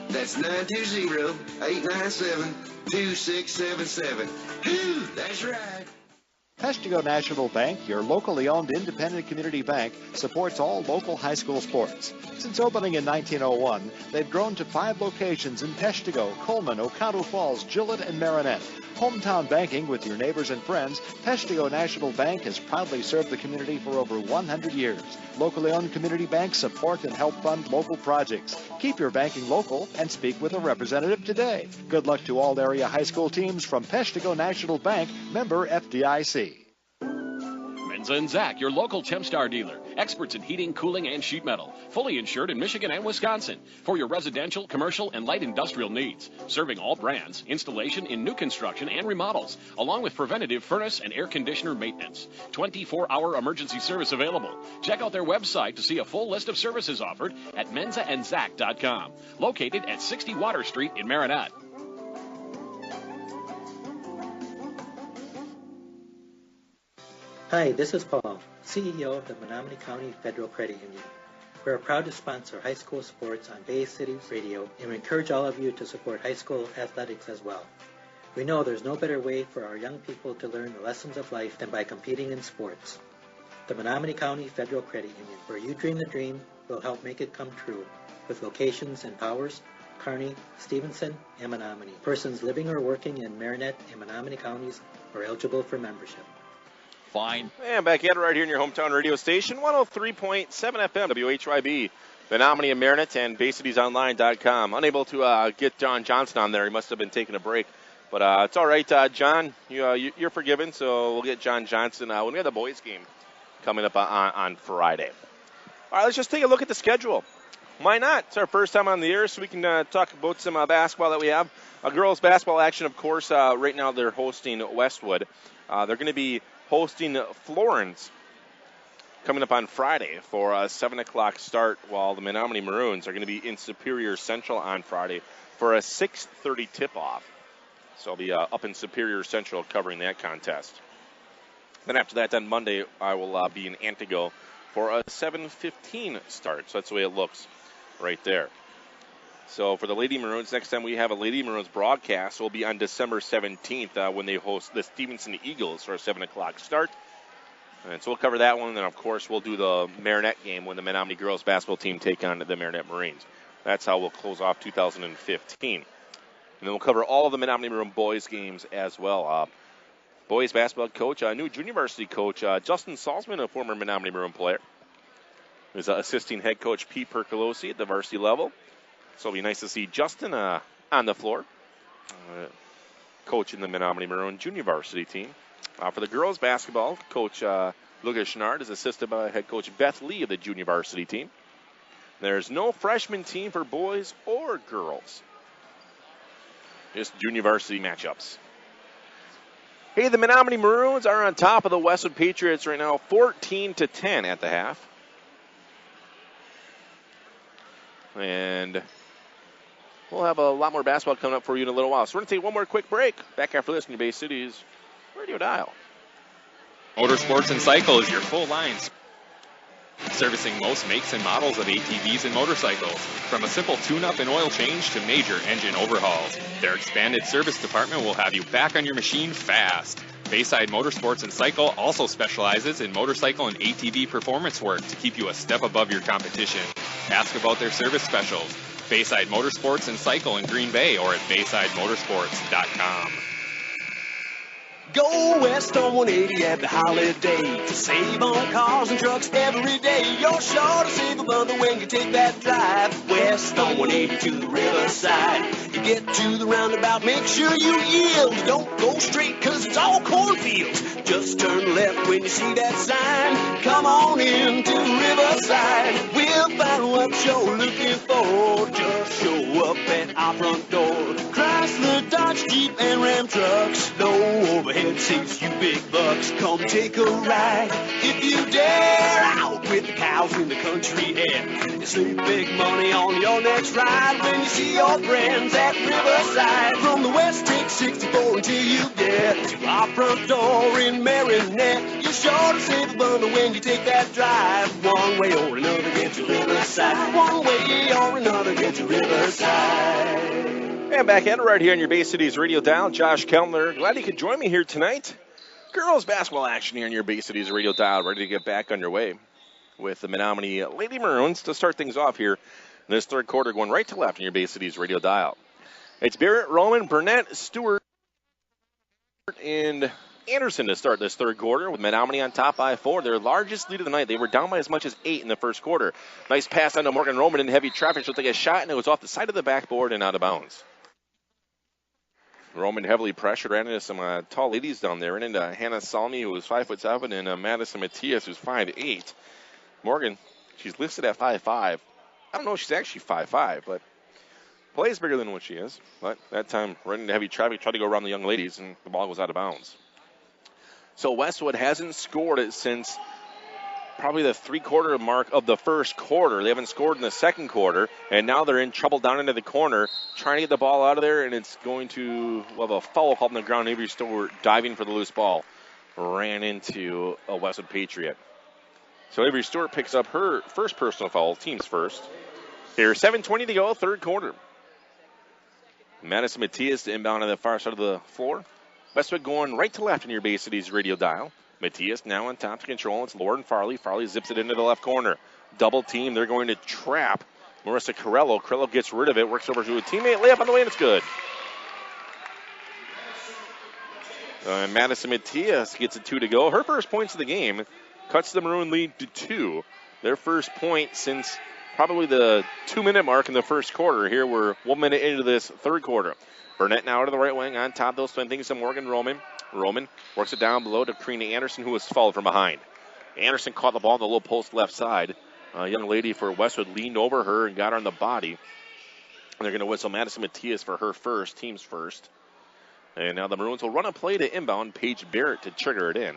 That's 920-897-2677. Whew, that's right. Peshtigo National Bank, your locally owned independent community bank, supports all local high school sports. Since opening in 1901, they've grown to 5 locations in Peshtigo, Coleman, Oconto Falls, Gillett, and Marinette. Hometown banking with your neighbors and friends, Peshtigo National Bank has proudly served the community for over 100 years. Locally owned community banks support and help fund local projects. Keep your banking local and speak with a representative today. Good luck to all area high school teams from Peshtigo National Bank, member FDIC. Menza and Zach, your local Tempstar dealer. Experts in heating, cooling, and sheet metal. Fully insured in Michigan and Wisconsin. For your residential, commercial, and light industrial needs. Serving all brands. Installation in new construction and remodels. Along with preventative furnace and air conditioner maintenance. 24-hour emergency service available. Check out their website to see a full list of services offered at menzaandzac.com. Located at 60 Water Street in Marinette. Hi, this is Paul, CEO of the Menominee County Federal Credit Union. We are proud to sponsor high school sports on Bay Cities Radio, and we encourage all of you to support high school athletics as well. We know there's no better way for our young people to learn the lessons of life than by competing in sports. The Menominee County Federal Credit Union, where you dream the dream, will help make it come true, with locations in Powers, Kearney, Stevenson, and Menominee. Persons living or working in Marinette and Menominee counties are eligible for membership. Fine. And back at it right here in your hometown radio station, 103.7 FM, WHYB, Menominee and Marinette, and BayCitiesOnline.com. Unable to get John Johnson on there. He must have been taking a break. But it's all right, John. You're forgiven, so we'll get John Johnson when we have the boys' game coming up on Friday. All right, let's just take a look at the schedule. Why not? It's our first time on the air, so we can talk about some basketball that we have. Girls' basketball action, of course. Right now they're hosting Westwood. They're going to be hosting Florence coming up on Friday for a 7 o'clock start, while the Menominee Maroons are going to be in Superior Central on Friday for a 6:30 tip-off. So I'll be up in Superior Central covering that contest. Then after that, on Monday, I will be in Antigo for a 7:15 start. So that's the way it looks right there. So for the Lady Maroons, next time we have a Lady Maroons broadcast will be on December 17th when they host the Stevenson Eagles for a 7 o'clock start. And so we'll cover that one. And then, of course, we'll do the Marinette game when the Menominee girls basketball team take on the Marinette Marines. That's how we'll close off 2015. And then we'll cover all of the Menominee Maroon boys games as well. Boys basketball coach, new junior varsity coach, Justin Salzman, a former Menominee Maroon player, is assisting head coach Pete Percolosi at the varsity level. So it'll be nice to see Justin on the floor, coaching the Menominee Maroon junior varsity team. For the girls basketball, coach Lucas Schnard is assisted by head coach Beth Lee of the junior varsity team. There's no freshman team for boys or girls. Just junior varsity matchups. Hey, the Menominee Maroons are on top of the Westwood Patriots right now, 14-10 at the half. And we'll have a lot more basketball coming up for you in a little while. So we're going to take one more quick break. Back after this in your Bay Cities Radio Dial. Motorsports and Cycle is your full lines, servicing most makes and models of ATVs and motorcycles. From a simple tune-up and oil change to major engine overhauls, their expanded service department will have you back on your machine fast. Bayside Motorsports and Cycle also specializes in motorcycle and ATV performance work to keep you a step above your competition. Ask about their service specials. Bayside Motorsports and Cycle in Green Bay or at BaysideMotorsports.com. Go west on 180 at the holiday to save on cars and trucks every day. You're sure to save a bundle when you take that drive west on 180 to the riverside. You get to the roundabout, make sure you yield. Don't go straight cause it's all cornfields. Just turn left when you see that sign. Come on in to Riverside. We'll find what you're looking for. Just show up at our front door. Chrysler, Dodge, Jeep, and Ram trucks. No overhead seats, you big bucks. Come take a ride if you dare. Out with the cows in the country air. You save big money on your next ride when you see your friends at Riverside. From the west, take 64 until you get to our front door in Marinette. You're sure to save a bundle when you take that drive. One way or another, get to Riverside. One way or another, get to Riverside. And back at it right here on your Bay Cities Radio Dial. Josh Kellner, glad you could join me here tonight. Girls basketball action here on your Bay Cities Radio Dial, ready to get back underway with the Menominee Lady Maroons to start things off here in this third quarter, going right to left on your Bay Cities Radio Dial. It's Barrett, Roman, Burnett, Stewart, and Anderson to start this third quarter with Menominee on top by 4. Their largest lead of the night. They were down by as much as 8 in the first quarter. Nice pass on to Morgan Roman in heavy traffic. She'll take a shot, and it was off the side of the backboard and out of bounds. Roman heavily pressured, ran into some tall ladies down there, ran into Hannah Salmi, who was 5'7", and Madison Matias, who's 5'8". Morgan, she's listed at 5'5". I don't know if she's actually 5'5", but plays bigger than what she is. But that time, ran into heavy traffic, tried to go around the young ladies, and the ball was out of bounds. So Westwood hasn't scored it since probably the three-quarter mark of the first quarter. They haven't scored in the second quarter, and now they're in trouble down into the corner, trying to get the ball out of there, and it's going to have a foul called on the ground. Avery Stewart diving for the loose ball. Ran into a Westwood Patriot. So Avery Stewart picks up her first personal foul, team's first. Here, 7:20 to go, third quarter. Madison Matias to inbound on the far side of the floor. Westwood going right to left in your Bay Cities Radio Dial. Matias now on top to control. It's Lauren Farley. Farley zips it into the left corner. Double team. They're going to trap Marissa Corello. Corello gets rid of it. Works over to a teammate. Layup on the way, and it's good. Madison Matias gets it 2 to go. Her first points of the game. Cuts the Maroon lead to 2. Their first point since probably the 2-minute mark in the first quarter. Here we're 1 minute into this third quarter. Burnett now to the right wing. On top, they'll spend things to Morgan Roman. Roman works it down below to Karina Anderson, who was fouled from behind. Anderson caught the ball on the low post left side. A young lady for Westwood leaned over her and got her on the body. And they're going to whistle Madison Matias for her first, team's first. And now the Maroons will run a play to inbound Paige Barrett to trigger it in.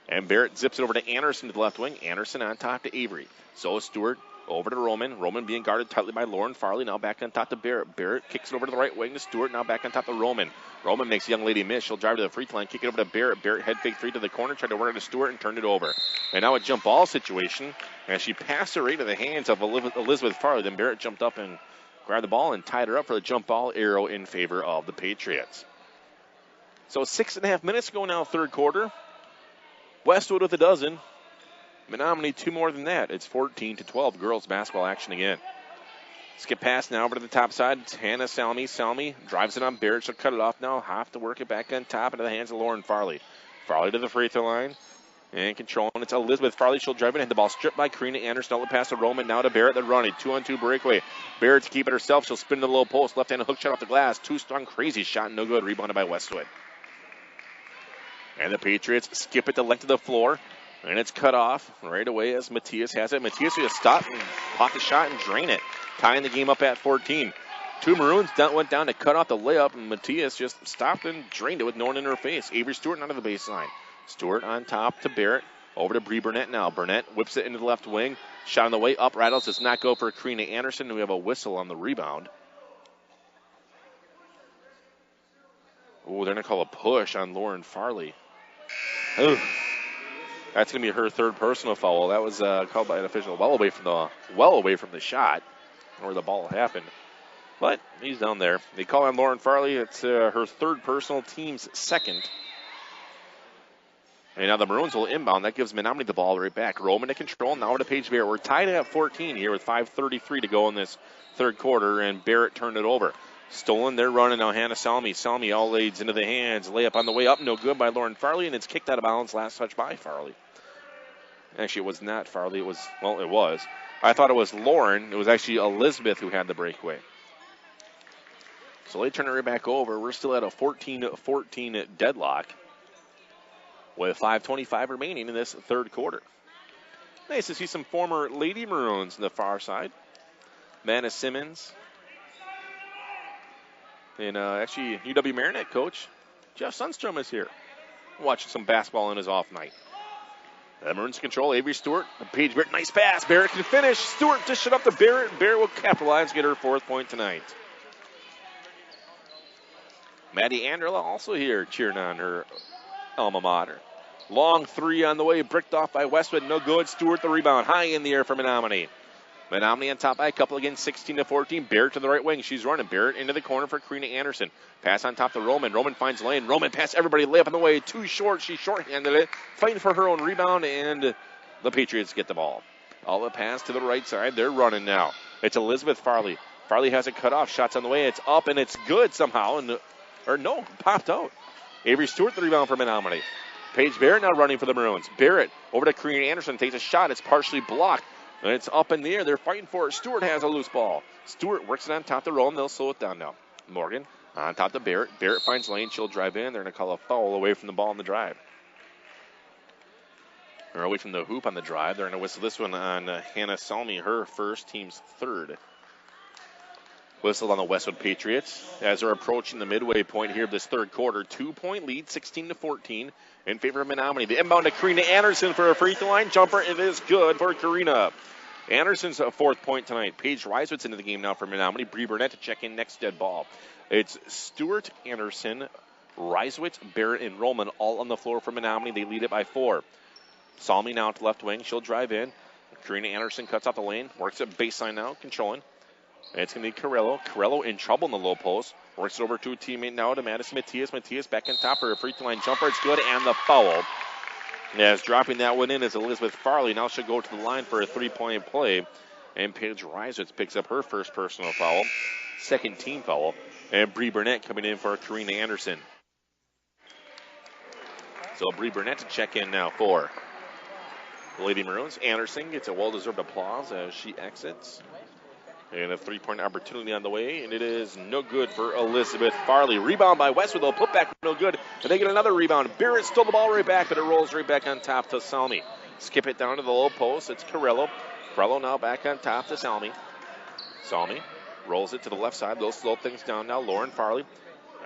And Barrett zips it over to Anderson to the left wing. Anderson on top to Avery. So Stewart over to Roman. Roman being guarded tightly by Lauren Farley. Now back on top to Barrett. Barrett kicks it over to the right wing to Stewart. Now back on top to Roman. Roman makes the young lady miss. She'll drive to the free throw line, kick it over to Barrett. Barrett head fake 3 to the corner. Tried to run it to Stewart and turned it over. And now a jump ball situation. As she passed it right to the hands of Elizabeth Farley. Then Barrett jumped up and grabbed the ball and tied her up for the jump ball arrow in favor of the Patriots. So 6.5 minutes to go now, third quarter. Westwood with a dozen. Menominee 2 more than that. It's 14-12 girls basketball action again. Skip pass now over to the top side. It's Hannah Salmi. Salmi drives it on Barrett. She'll cut it off now. Have to work it back on top into the hands of Lauren Farley. Farley to the free throw line. And controlling. It's Elizabeth Farley. She'll drive it. And the ball stripped by Karina Anderson. Outlet pass to Roman. Now to Barrett. They're running. 2-on-2 breakaway. Barrett to keep it herself. She'll spin to the low post. Left-handed hook shot off the glass. Too strong. Crazy shot. No good. Rebounded by Westwood. And the Patriots skip it to length of the floor. And it's cut off right away as Matthias has it. Matthias will stop and pop the shot and drain it. Tying the game up at 14. Two Maroons went down to cut off the layup, and Matthias just stopped and drained it with no one in her face. Avery Stewart out of the baseline. Stewart on top to Barrett. Over to Bree Burnett now. Burnett whips it into the left wing. Shot on the way up. Rattles does not go for Karina Anderson, and we have a whistle on the rebound. Oh, they're going to call a push on Lauren Farley. Ooh. That's going to be her third personal foul. That was called by an official well away from the shot where the ball happened. But he's down there. They call on Lauren Farley. It's her third personal, team's second. And now the Maroons will inbound. That gives Menominee the ball right back. Roman to control. Now to Paige Barrett. We're tied at 14 here with 5:33 to go in this third quarter, and Barrett turned it over. Stolen, they're running now. Hannah Salmi. Salmi all leads into the hands. Layup on the way up. No good by Lauren Farley, and it's kicked out of bounds. Last touch by Farley. Actually, it was not Farley. It was. I thought it was Lauren. It was actually Elizabeth who had the breakaway. So they turn it right back over. We're still at a 14-14 deadlock with 5:25 remaining in this third quarter. Nice to see some former Lady Maroons on the far side. Vanna Simmons. And actually, UW Marinette coach Jeff Sundstrom is here. Watching some basketball on his off night. The Maroons control. Avery Stewart. Paige Barrett. Nice pass. Barrett can finish. Stewart dished it up to Barrett. Barrett will capitalize and get her fourth point tonight. Maddie Anderla also here cheering on her alma mater. Long three on the way. Bricked off by Westwood. No good. Stewart the rebound. High in the air for Menominee. Menominee on top by a couple again, 16-14. Barrett to the right wing. She's running. Barrett into the corner for Karina Anderson. Pass on top to Roman. Roman finds lane. Roman pass everybody. Layup on the way. Too short. She short-handed it. Fighting for her own rebound, and the Patriots get the ball. All the pass to the right side. They're running now. It's Elizabeth Farley. Farley has it cut off. Shots on the way. It's up, and it's good somehow. Popped out. Avery Stewart the rebound for Menominee. Paige Barrett now running for the Maroons. Barrett over to Karina Anderson. Takes a shot. It's partially blocked. And it's up in the air. They're fighting for it. Stewart has a loose ball. Stewart works it on top to roll, and they'll slow it down now. Morgan on top to Barrett. Barrett finds lane. She'll drive in. They're going to call a foul away from the ball on the drive. Or away from the hoop on the drive. They're going to whistle this one on Hannah Salmi, her first, team's third. Whistle on the Westwood Patriots as they're approaching the midway point here of this third quarter. 2-point lead, 16-14 in favor of Menominee. The inbound to Karina Anderson for a free throw line jumper. It is good for Karina. Anderson's fourth point tonight. Paige Reiswitz into the game now for Menominee. Bree Burnett to check in next dead ball. It's Stewart, Anderson, Reiswitz, Barrett, and Roman all on the floor for Menominee. They lead it by 4. Salmi now to left wing. She'll drive in. Karina Anderson cuts off the lane. Works at baseline now, controlling. It's going to be Carello. Carello in trouble in the low post. Works it over to a teammate now to Madison Matias. Matias back on top for a free throw line jumper. It's good, and the foul. As dropping that one in is Elizabeth Farley. Now she'll go to the line for a three-point play. And Paige Reiswitz picks up her first personal foul. Second team foul. And Bree Burnett coming in for Karina Anderson. So Bree Burnett to check in now for the Lady Maroons. Anderson gets a well-deserved applause as she exits. And a three-point opportunity on the way, and it is no good for Elizabeth Farley. Rebound by Westwood, though. Put back no good. And they get another rebound. Barrett stole the ball right back, but it rolls right back on top to Salmi. Skip it down to the low post. It's Carello. Carello now back on top to Salmi. Salmi rolls it to the left side. They'll slow things down now. Lauren Farley.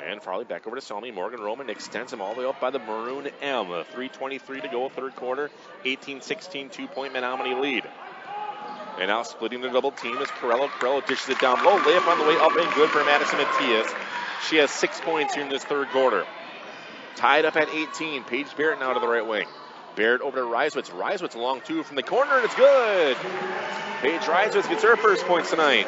And Farley back over to Salmi. Morgan Roman extends him all the way up by the Maroon M. 3:23 to go, third quarter. 18-16, 2-point Menominee lead. And now splitting the double team is Carello. Carello dishes it down low. Layup on the way up and good for Madison Matias. She has 6 points here in this third quarter. Tied up at 18. Paige Barrett now to the right wing. Barrett over to Reiswitz. Reiswitz along two from the corner, and it's good. Paige Reiswitz gets her first points tonight.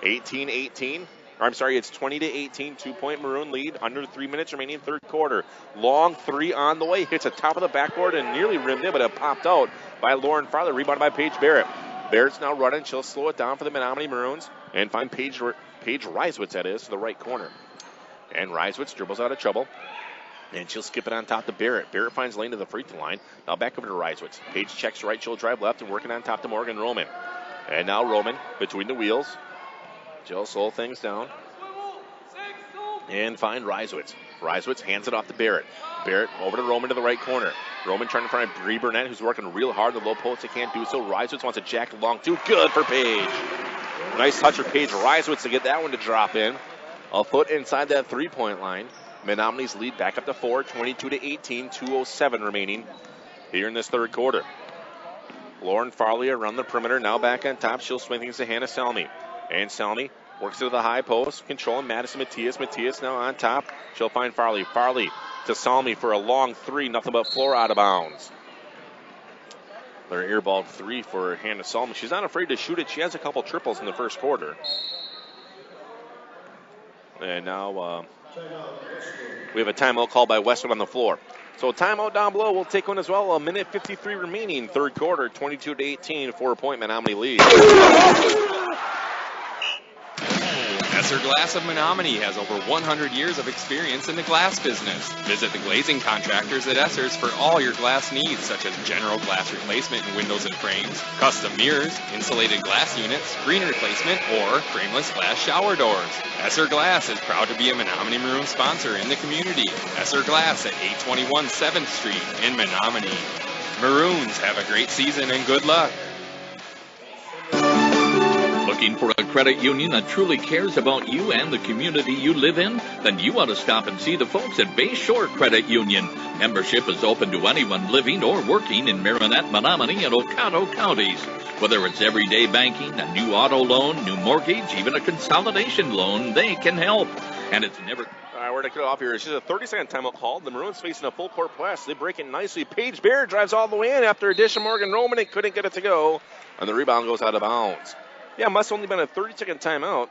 18-18. It's 20-18, 2-point Maroon lead. Under 3 minutes remaining, third quarter. Long three on the way. Hits the top of the backboard and nearly rimmed in, but it popped out by Lauren Farley. Rebounded by Paige Barrett. Barrett's now running. She'll slow it down for the Menominee Maroons and find Paige Reiswitz, that is, to the right corner. And Reiswitz dribbles out of trouble. And she'll skip it on top to Barrett. Barrett finds lane to the free throw line. Now back over to Reiswitz. Paige checks right. She'll drive left and working on top to Morgan Roman. And now Roman between the wheels. She'll slow things down. And find Reiswitz. Reiswitz hands it off to Barrett. Barrett over to Roman to the right corner. Roman trying to find Bree Burnett, who's working real hard. The low post, they can't do so. Reiswitz wants a jack long two. Good for Paige. Nice touch for Paige Reiswitz to get that one to drop in. A foot inside that three-point line. Menominee's lead back up to 4, 22-18, 2:07 remaining here in this third quarter. Lauren Farley around the perimeter, now back on top. She'll swing things to Hannah Salmi. And Salmi works to the high post, controlling Madison Matias. Matias now on top. She'll find Farley. Farley to Salmi for a long three, nothing but floor out of bounds. Their airball three for Hannah Salmi. She's not afraid to shoot it. She has a couple triples in the first quarter. And now we have a timeout called by Westwood on the floor. So timeout down below. We'll take one as well. 1:53 remaining, third quarter, 22-18, 4-point Menominee lead. Esser Glass of Menominee has over 100 years of experience in the glass business. Visit the glazing contractors at Esser's for all your glass needs, such as general glass replacement in windows and frames, custom mirrors, insulated glass units, screen replacement, or frameless glass shower doors. Esser Glass is proud to be a Menominee Maroon sponsor in the community. Esser Glass at 821 7th Street in Menominee. Maroons, have a great season and good luck. Looking for a credit union that truly cares about you and the community you live in? Then you ought to stop and see the folks at Bayshore Credit Union. Membership is open to anyone living or working in Marinette, Menominee, and Oconto counties. Whether it's everyday banking, a new auto loan, new mortgage, even a consolidation loan, they can help. And it's never... All right, we're going to cut off here. It's just a 30-second timeout call. The Maroons facing a full-court press. They break it nicely. Paige Barrett drives all the way in after a dish of Morgan Roman. They couldn't get it to go, and the rebound goes out of bounds. Yeah, it must have only been a 30-second timeout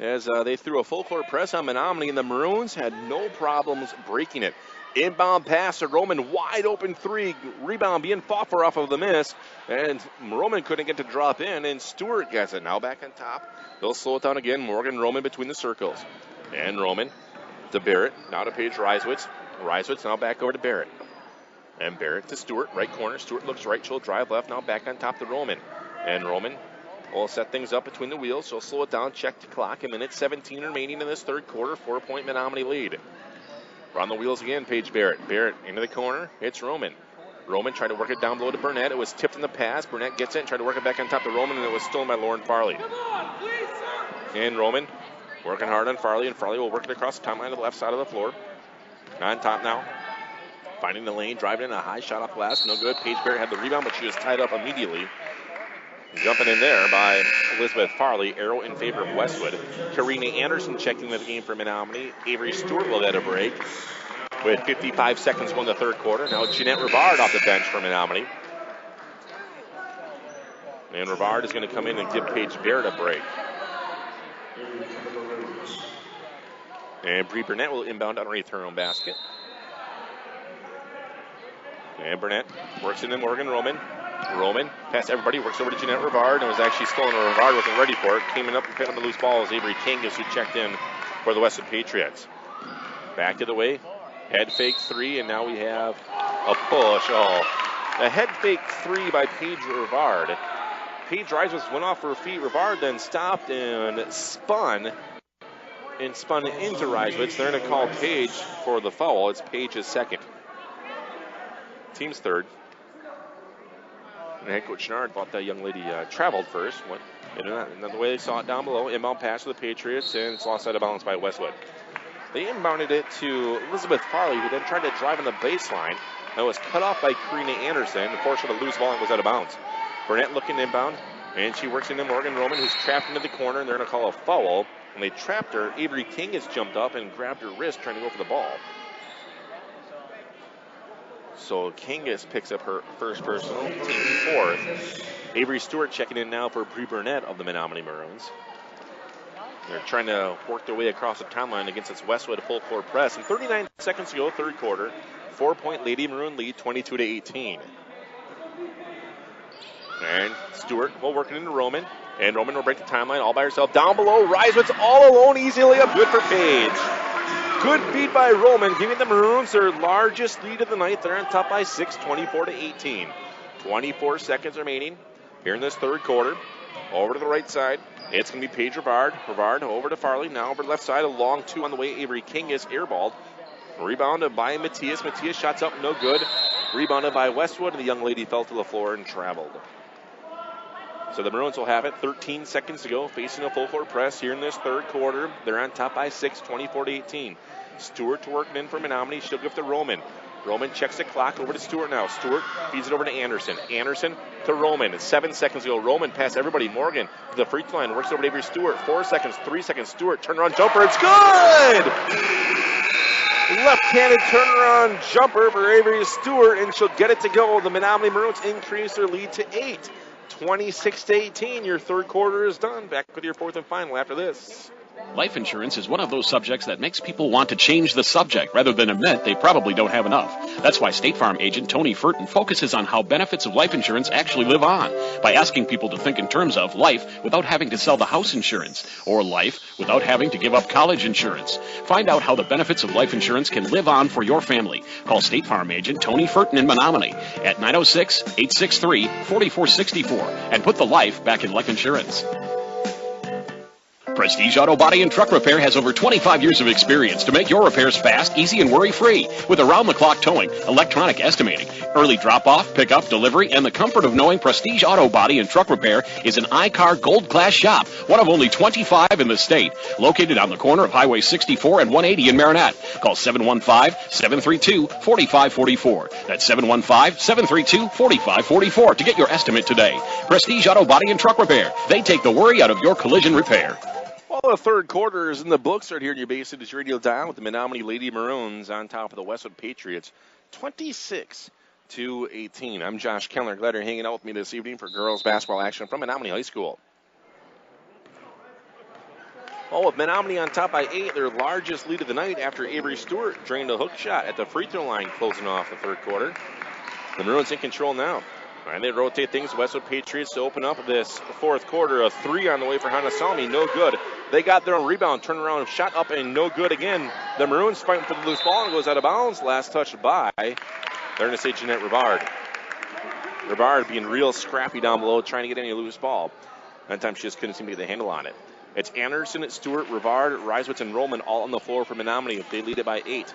as they threw a full-court press on Menominee, and the Maroons had no problems breaking it. Inbound pass to Roman, wide open three. Rebound being fought for off of the miss, and Roman couldn't get to drop in, and Stewart gets it. Now back on top. They'll slow it down again. Morgan Roman between the circles. And Roman to Barrett, now to Paige Reiswitz. Reiswitz now back over to Barrett. And Barrett to Stewart, right corner. Stewart looks right, she'll drive left, now back on top to Roman. And Roman will set things up between the wheels. She'll slow it down, check the clock. A minute 17 remaining in this third quarter. 4-point Menominee lead. We're on the wheels again, Paige Barrett. Barrett into the corner. It's Roman. Roman tried to work it down below to Burnett. It was tipped in the pass. Burnett gets it and tried to work it back on top to Roman, and it was stolen by Lauren Farley. And Roman working hard on Farley, and Farley will work it across the timeline to the left side of the floor. On top now. Finding the lane, driving in a high shot off glass. No good. Paige Barrett had the rebound, but she was tied up immediately. Jumping in there by Elizabeth Farley. Arrow in favor of Westwood. Karina Anderson checking the game for Menominee. Avery Stewart will get a break with 55 seconds won the third quarter. Now Jeanette Rivard off the bench for Menominee. And Rivard is going to come in and give Paige Barrett a break. And Bree Burnett will inbound underneath her own basket. And Burnett works it in Morgan Roman. Roman past everybody, works over to Jeanette Rivard, and was actually stolen. Rivard wasn't ready for it. Came in up and picked up the loose ball as Avery King is who checked in for the Westwood Patriots. Back to the way. Head fake three, and now we have a push. Oh, a head fake three by Paige Rivard. Paige Reiswitz went off her feet. Rivard then stopped and spun into Reiswitz. They're going to call Paige for the foul. It's Paige's second. Team's third. And head coach Schnard thought that young lady traveled first. Went another way they saw it down below. Inbound pass to the Patriots, and it's lost out of balance by Westwood. They inbounded it to Elizabeth Farley, who then tried to drive on the baseline. That was cut off by Karina Anderson. Forced her to lose ball and was out of bounds. Burnett looking inbound, and she works into Morgan Roman, who's trapped into the corner, and they're going to call a foul. When they trapped her, Avery King has jumped up and grabbed her wrist trying to go for the ball. So Kangas picks up her first personal, team fourth. Avery Stewart checking in now for Bree Burnett of the Menominee Maroons. They're trying to work their way across the timeline against its Westwood full court press. And 39 seconds to go, third quarter. 4-point Lady Maroon lead, 22-18. And Stewart will work it into Roman. And Roman will break the timeline all by herself. Down below, Reiswitz all alone, easy layup, good for Paige. Good feed by Roman, giving the Maroons their largest lead of the night. They're on top by 6, 24-18. 24 seconds remaining here in this third quarter. Over to the right side. It's going to be Paige Rivard. Rivard over to Farley. Now over to the left side. A long two on the way. Avery King is airballed. Rebounded by Matthias. Matthias shots up, no good. Rebounded by Westwood, and the young lady fell to the floor and traveled. So the Maroons will have it. 13 seconds to go, facing a full court press here in this third quarter. They're on top by 6, 24-18. Stewart to work in for Menominee. She'll give to Roman. Roman checks the clock over to Stewart now. Stewart feeds it over to Anderson. Anderson to Roman. It's 7 seconds to go. Roman past everybody. Morgan to the free throw line. Works over to Avery Stewart. 4 seconds, 3 seconds. Stewart turnaround jumper. It's good! Left-handed turnaround jumper for Avery Stewart, and she'll get it to go. The Menominee Maroons increase their lead to 8. 26-18. Your third quarter is done. Back with your fourth and final after this. Life insurance is one of those subjects that makes people want to change the subject rather than admit they probably don't have enough. That's why State Farm agent Tony Furton focuses on how benefits of life insurance actually live on by asking people to think in terms of life without having to sell the house insurance or life without having to give up college insurance. Find out how the benefits of life insurance can live on for your family. Call State Farm agent Tony Furton in Menominee at 906-863-4464 and put the life back in life insurance. Prestige Auto Body and Truck Repair has over 25 years of experience to make your repairs fast, easy, and worry-free with around-the-clock towing, electronic estimating, early drop-off, pickup, delivery, and the comfort of knowing Prestige Auto Body and Truck Repair is an iCar Gold Class shop, one of only 25 in the state, located on the corner of Highway 64 and 180 in Marinette. Call 715-732-4544. That's 715-732-4544 to get your estimate today. Prestige Auto Body and Truck Repair. They take the worry out of your collision repair. Well, the third quarter is in the books right here in your Bay Cities Radio Dial with the Menominee Lady Maroons on top of the Westwood Patriots, 26-18. I'm Josh Kellner. Glad you're hanging out with me this evening for girls basketball action from Menominee High School. Well, with Menominee on top by 8, their largest lead of the night after Avery Stewart drained a hook shot at the free throw line closing off the third quarter. The Maroons in control now. And they rotate things. Westwood Patriots to open up this fourth quarter. A 3 on the way for Hannah Salmi. No good. They got their own rebound. Turn around, shot up, and no good again. The Maroons fighting for the loose ball and goes out of bounds. Last touched by, they're going to say Jeanette Rivard. Rivard being real scrappy down below, trying to get any loose ball. That time she just couldn't seem to get the handle on it. It's Anderson, Stewart, Rivard, Reiswitz, and Roman all on the floor for Menominee. They lead it by 8.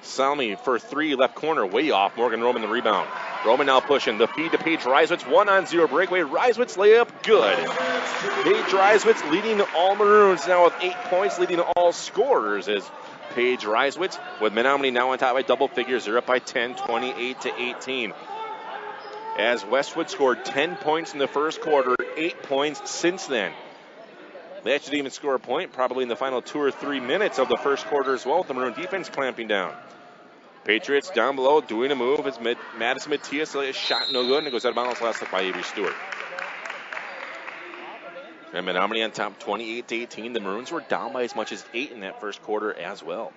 Salmi for 3, left corner, way off. Morgan Roman the rebound. Roman now pushing the feed to Paige Reiswitz. 1-on-0 breakaway. Reiswitz layup, good. Paige Reiswitz leading all Maroons now with 8 points, leading all scorers is Paige Reiswitz. With Menominee now on top by double figures. They're up by 10, 28-18. As Westwood scored 10 points in the first quarter, 8 points since then. They actually didn't even score a point probably in the final 2 or 3 minutes of the first quarter as well, with the Maroon defense clamping down. Patriots down below doing a move. It's Madison Matias. Shot no good, and it goes out of bounds. Last look by Avery Stewart. And Menominee on top 28-18. The Maroons were down by as much as 8 in that first quarter as well.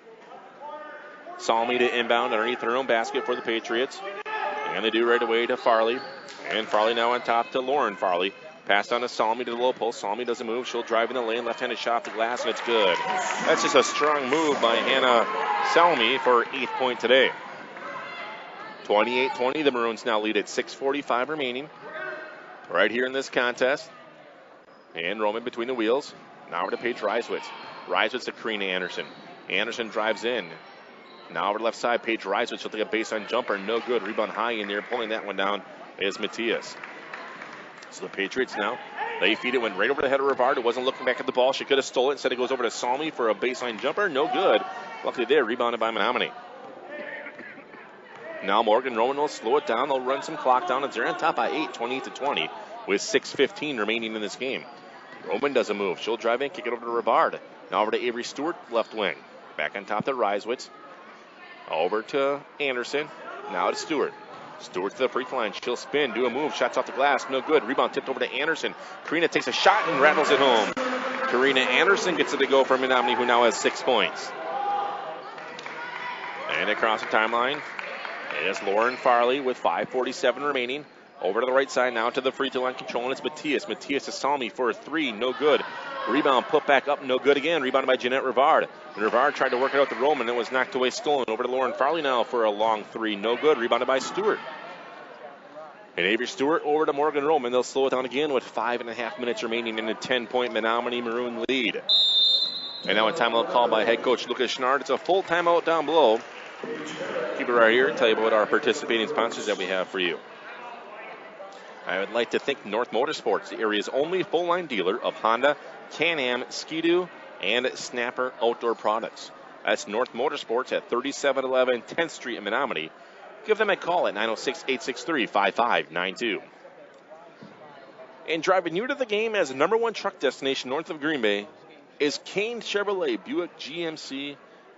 Salmi to inbound underneath their own basket for the Patriots. And they do right away to Farley. And Farley now on top to Lauren Farley. Passed on to Salmi to the low post. Salmi doesn't move. She'll drive in the lane. Left-handed shot off the glass, and it's good. That's just a strong move by Hannah Salmi for her 8th point today. 28-20. The Maroons now lead at 6:45 remaining. Right here in this contest. And Roman between the wheels. Now over to Paige Reiswitz. Reiswitz to Karina Anderson. Anderson drives in. Now over to left side. Paige Reiswitz. She'll take a baseline jumper. No good. Rebound high in there. Pulling that one down is Matias. So the Patriots now, they feed it, went right over the head of Rivard. It wasn't looking back at the ball. She could have stolen it. Instead, it goes over to Salmi for a baseline jumper. No good. Luckily there, rebounded by Menominee. Now Morgan Roman will slow it down. They'll run some clock down. They're on top by 8, 28-20, with 6:15 remaining in this game. Roman does a move. She'll drive in, kick it over to Rivard. Now over to Avery Stewart, left wing. Back on top to Reiswitz. Over to Anderson. Now to Stewart. Stewart to the free throw line. She'll spin, do a move. Shots off the glass. No good. Rebound tipped over to Anderson. Karina takes a shot and rattles it home. Karina Anderson gets it to go for Menominee, who now has 6 points. And across the timeline is Lauren Farley with 5:47 remaining. Over to the right side now to the free throw line control, and it's Matias. Matias to Salmi for a three, no good. Rebound put back up, no good again. Rebounded by Jeanette Rivard. And Rivard tried to work it out to Roman. It was knocked away, stolen. Over to Lauren Farley now for a long three, no good. Rebounded by Stewart. And Avery Stewart over to Morgan Roman. They'll slow it down again with 5.5 minutes remaining in a 10-point Menominee Maroon lead. And now a timeout called by head coach Lucas Schnard. It's a full timeout down below. Keep it right here and tell you about our participating sponsors that we have for you. I would like to thank North Motorsports, the area's only full-line dealer of Honda, Can-Am, Ski-Doo, and Snapper outdoor products. That's North Motorsports at 3711 10th Street in Menominee. Give them a call at 906-863-5592. And driving you to the game as the number one truck destination north of Green Bay is Kane Chevrolet, Buick GMC,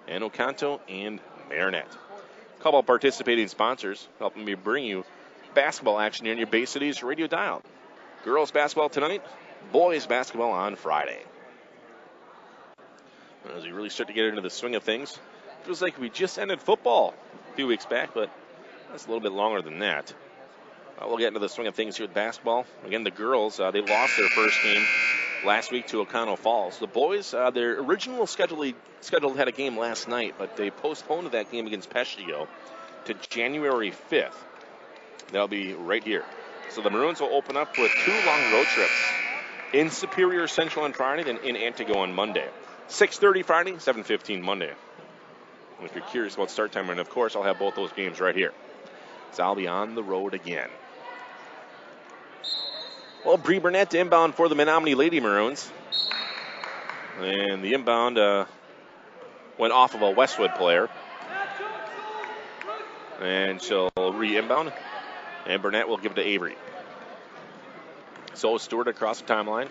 and Oconto and Marinette. A couple of participating sponsors helping me bring you basketball action here in your Bay Cities radio dial. Girls basketball tonight, boys basketball on Friday. As we really start to get into the swing of things, feels like we just ended football a few weeks back, but that's a little bit longer than that. We'll get into the swing of things here with basketball. Again, the girls, they lost their first game last week to O'Connell Falls. The boys, their original schedule had a game last night, but they postponed that game against Peshtigo to January 5th. That'll be right here. So the Maroons will open up with 2 long road trips in Superior Central on Friday, then in Antigo on Monday. 6:30 Friday, 7:15 Monday. And if you're curious about start time, and of course I'll have both those games right here. So I'll be on the road again. Well, Bree Burnett to inbound for the Menominee Lady Maroons. And the inbound went off of a Westwood player. And she'll re-inbound. And Burnett will give it to Avery. So Stewart across the timeline.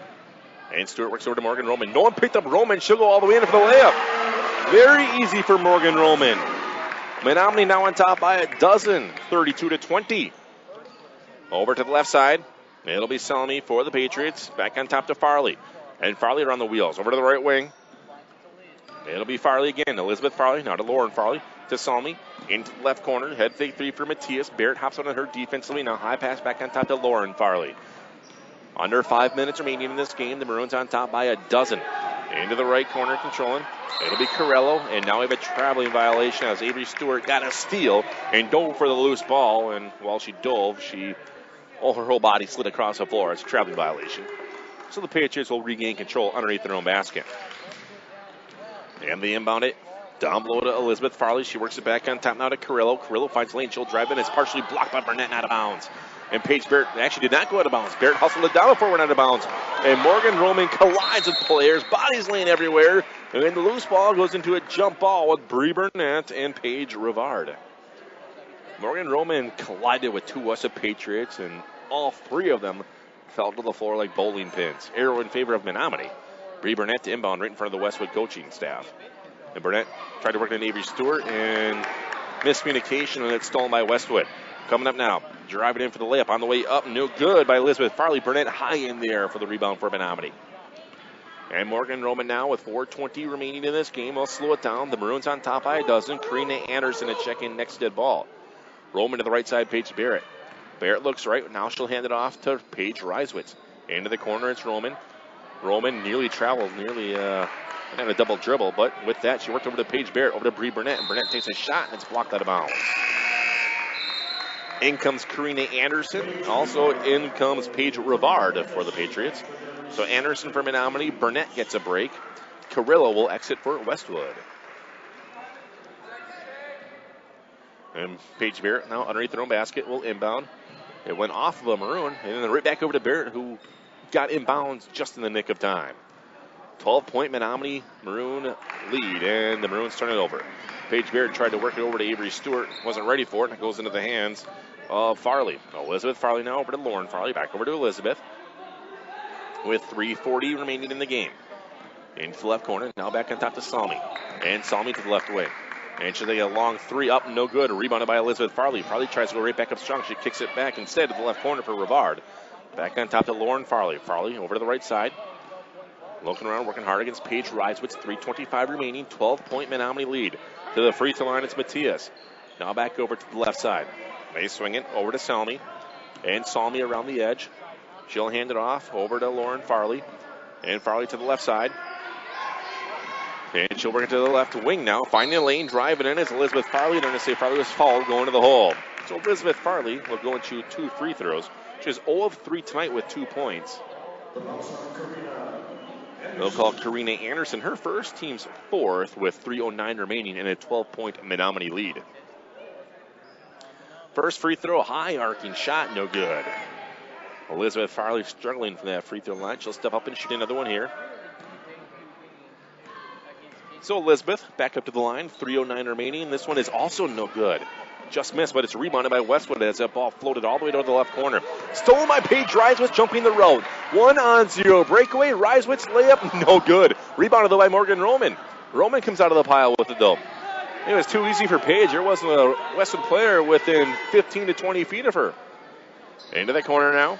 And Stewart works over to Morgan Roman. No one picked up Roman. She'll go all the way in for the layup. Very easy for Morgan Roman. Menominee now on top by a dozen, 32-20. Over to the left side. It'll be Salmi for the Patriots. Back on top to Farley. And Farley around the wheels. Over to the right wing. It'll be Farley again. Elizabeth Farley. Now to Lauren Farley. To Salmi. Into the left corner. Head fake three for Matias. Barrett hops on her defensively. Now high pass back on top to Lauren Farley. Under 5 minutes remaining in this game. The Maroons on top by a dozen. Into the right corner controlling. It'll be Corello. And now we have a traveling violation as Avery Stewart got a steal and dove for the loose ball. And while she dove, her whole body slid across the floor. It's a traveling violation. So the Patriots will regain control underneath their own basket. And they inbound it down below to Elizabeth Farley. She works it back on top now to Carrillo. Carrillo finds lane. She'll drive in. It's partially blocked by Burnett and out of bounds. And Paige Barrett actually did not go out of bounds. Barrett hustled it down before it went out of bounds. And Morgan Roman collides with players. Bodies laying everywhere. And then the loose ball goes into a jump ball with Bree Burnett and Paige Rivard. Morgan Roman collided with 2 Westwood Patriots, and all 3 of them fell to the floor like bowling pins. Arrow in favor of Menominee. Bree Burnett to inbound right in front of the Westwood coaching staff. And Burnett tried to work on Avery Stewart, and miscommunication, and it's stolen by Westwood. Coming up now, driving in for the layup on the way up, no good by Elizabeth Farley. Burnett high in the air for the rebound for Menominee. And Morgan Roman now with 4:20 remaining in this game. Will slow it down. The Maroons on top by a dozen. Karina Anderson to check in next dead ball. Roman to the right side, Paige Barrett. Barrett looks right. Now she'll hand it off to Paige Reiswitz. Into the corner, it's Roman. Roman nearly traveled, had a double dribble, but with that, she worked over to Paige Barrett, over to Bree Burnett, and Burnett takes a shot, and it's blocked out of bounds. In comes Karina Anderson. Also in comes Paige Rivard for the Patriots. So Anderson for Menominee. Burnett gets a break. Carrillo will exit for Westwood. And Paige Barrett now underneath their own basket will inbound. It went off of a Maroon, and then right back over to Barrett, who got inbounds just in the nick of time. 12-point Menominee Maroon lead, and the Maroons turn it over. Paige Barrett tried to work it over to Avery Stewart. Wasn't ready for it, and it goes into the hands of Farley. Elizabeth Farley now over to Lauren Farley. Back over to Elizabeth. With 3:40 remaining in the game. Into the left corner. Now back on top to Salmi. And Salmi to the left wing. And she'll take a long 3 up, no good. Rebounded by Elizabeth Farley. Farley tries to go right back up strong. She kicks it back instead to the left corner for Rivard. Back on top to Lauren Farley. Farley over to the right side. Looking around, working hard against Paige Reiswitz. 3:25 remaining. 12-point Menominee lead. To the free throw line, it's Matias. Now back over to the left side. They swing it over to Salmi. And Salmi around the edge. She'll hand it off over to Lauren Farley. And Farley to the left side. And she'll bring it to the left wing now. Finding a lane, driving in is Elizabeth Farley. They're going to say Farley was fouled going to the hole. So Elizabeth Farley will go and shoot 2 free throws. She has 0 of 3 tonight with 2 points. They'll call Karina Anderson her first, team's 4th with 3:09 remaining and a 12-point Menominee lead. First free throw, high arcing shot, no good. Elizabeth Farley struggling from that free throw line. She'll step up and shoot another one here. So Elizabeth back up to the line, 3:09 remaining. This one is also no good. Just missed, but it's rebounded by Westwood as that ball floated all the way to the left corner. Stolen by Paige Reiswitz, jumping the road. 1-on-0 breakaway. Reiswitz layup, no good. Rebounded though by Morgan Roman. Roman comes out of the pile with it though. It was too easy for Paige. There wasn't a Westwood player within 15 to 20 feet of her. Into the corner now.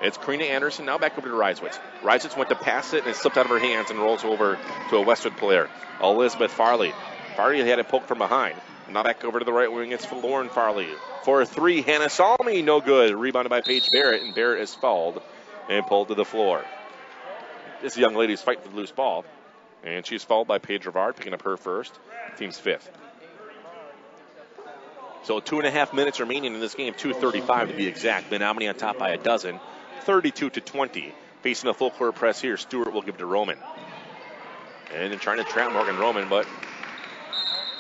It's Karina Anderson now back over to Reiswitz. Reiswitz went to pass it and it slipped out of her hands and rolls over to a Westwood player. Elizabeth Farley. Farley had it poked from behind. Now back over to the right wing. It's for Lauren Farley. For a 3, Hannah Salmi, no good. Rebounded by Paige Barrett, and Barrett is fouled and pulled to the floor. This young lady's fighting for the loose ball, and she's fouled by Paige Rivard, picking up her first. Team's 5th. So 2.5 minutes remaining in this game, 2:35 to be exact. Menominee on top by a dozen, 32-20. Facing a full court press here. Stewart will give to Roman. And then trying to trap Morgan Roman, but